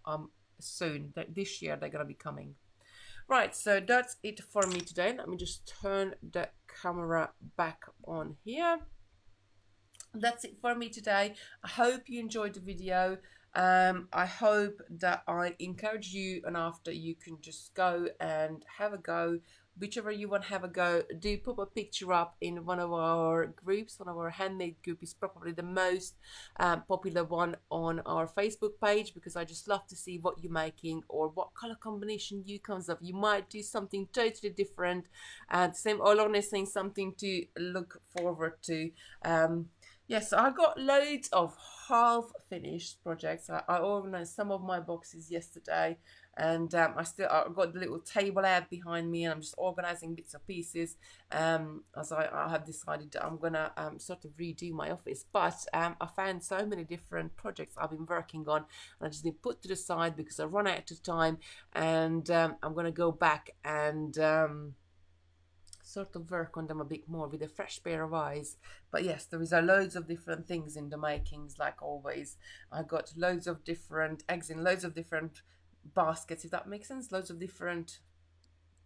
soon, this year they're gonna be coming. Right, so that's it for me today. Let me just turn the camera back on here. That's it for me today. I hope you enjoyed the video. I hope that I encourage you, and after you can just go and have a go. Whichever you want to have a go, do put a picture up in one of our groups. One of our handmade group is probably the most popular one on our Facebook page, because I just love to see what you're making or what color combination you comes up. You might do something totally different, and same Olone is saying something to look forward to. Yes, I got loads of half-finished projects. I organized some of my boxes yesterday, and I got the little table out behind me, and I'm just organizing bits and pieces. As I have decided that I'm gonna sort of redo my office, but I found so many different projects I've been working on, and I just been put to the side because I run out of time, and I'm gonna go back and sort of work on them a bit more with a fresh pair of eyes. But yes, there is a loads of different things in the makings, like always. I got loads of different eggs in loads of different baskets, if that makes sense. Loads of different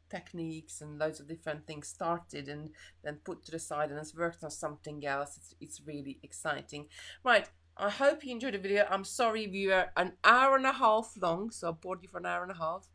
techniques and loads of different things started and then put to the side, and has worked on something else. It's really exciting. Right, I hope you enjoyed the video. I'm sorry we were an hour and a half long, so I bored you for an hour and a half.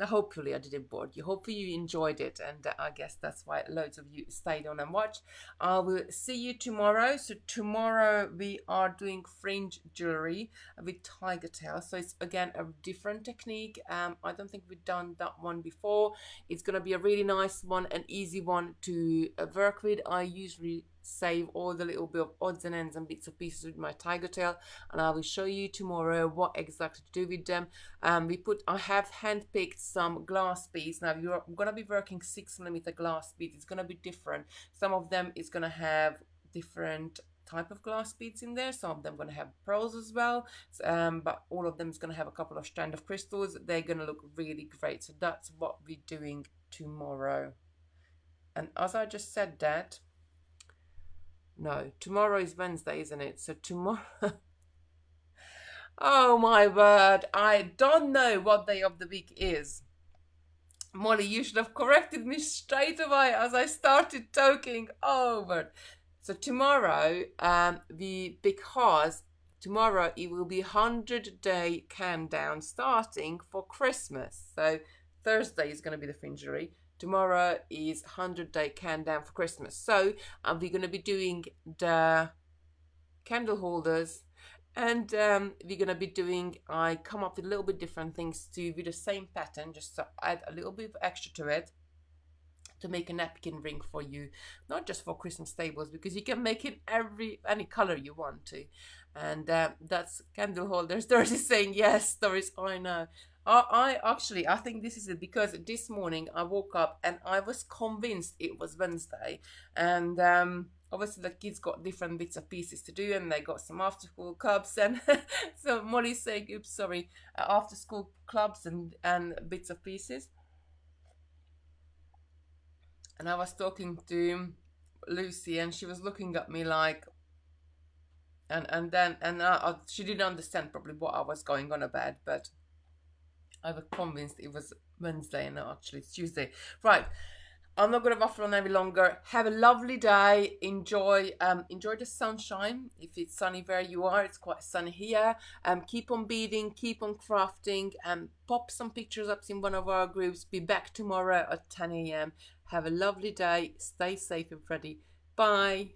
Hopefully I didn't bore you. Hopefully you enjoyed it, and I guess that's why loads of you stayed on and watched. I will see you tomorrow. So tomorrow we are doing fringe jewelry with tiger tail. So it's again a different technique. I don't think we've done that one before. It's gonna be a really nice one, an easy one to work with. I usually save all the little bit of odds and ends and bits of pieces with my tiger tail, and I will show you tomorrow what exactly to do with them. I have handpicked some glass beads. Now you're gonna be working 6mm glass beads. It's gonna be different. Some of them is gonna have different type of glass beads in there. Some of them gonna have pearls as well, but all of them is gonna have a couple of strand of crystals. They're gonna look really great. So that's what we're doing tomorrow. And as I just said that, no, tomorrow is Wednesday, isn't it? So tomorrow. Oh my word, I don't know what day of the week is. Molly, you should have corrected me straight away as I started talking over. So tomorrow, because tomorrow it will be 100-day countdown starting for Christmas. So Thursday is going to be the fingery. Tomorrow is 100-day countdown for Christmas. So we're going to be doing the candle holders, and we're going to be doing, I come up with a little bit different things to with the same pattern, just to add a little bit of extra to it, to make a napkin ring for you, not just for Christmas tables, because you can make it any color you want to. And that's candle holders. Doris is saying yes. Doris, I know. I think this is it, because this morning I woke up and I was convinced it was Wednesday, and obviously the kids got different bits of pieces to do, and they got some after school clubs, and so Molly's saying, oops, sorry, after school clubs and bits of pieces. And I was talking to Lucy, and she was looking at me like, and then she didn't understand probably what I was going on about, but I was convinced it was Wednesday and actually it's Tuesday. Right. I'm not going to waffle on any longer. Have a lovely day. Enjoy the sunshine. If it's sunny where you are, it's quite sunny here. Keep on beading, keep on crafting, and pop some pictures up in one of our groups. Be back tomorrow at 10 a.m. Have a lovely day. Stay safe and ready. Bye.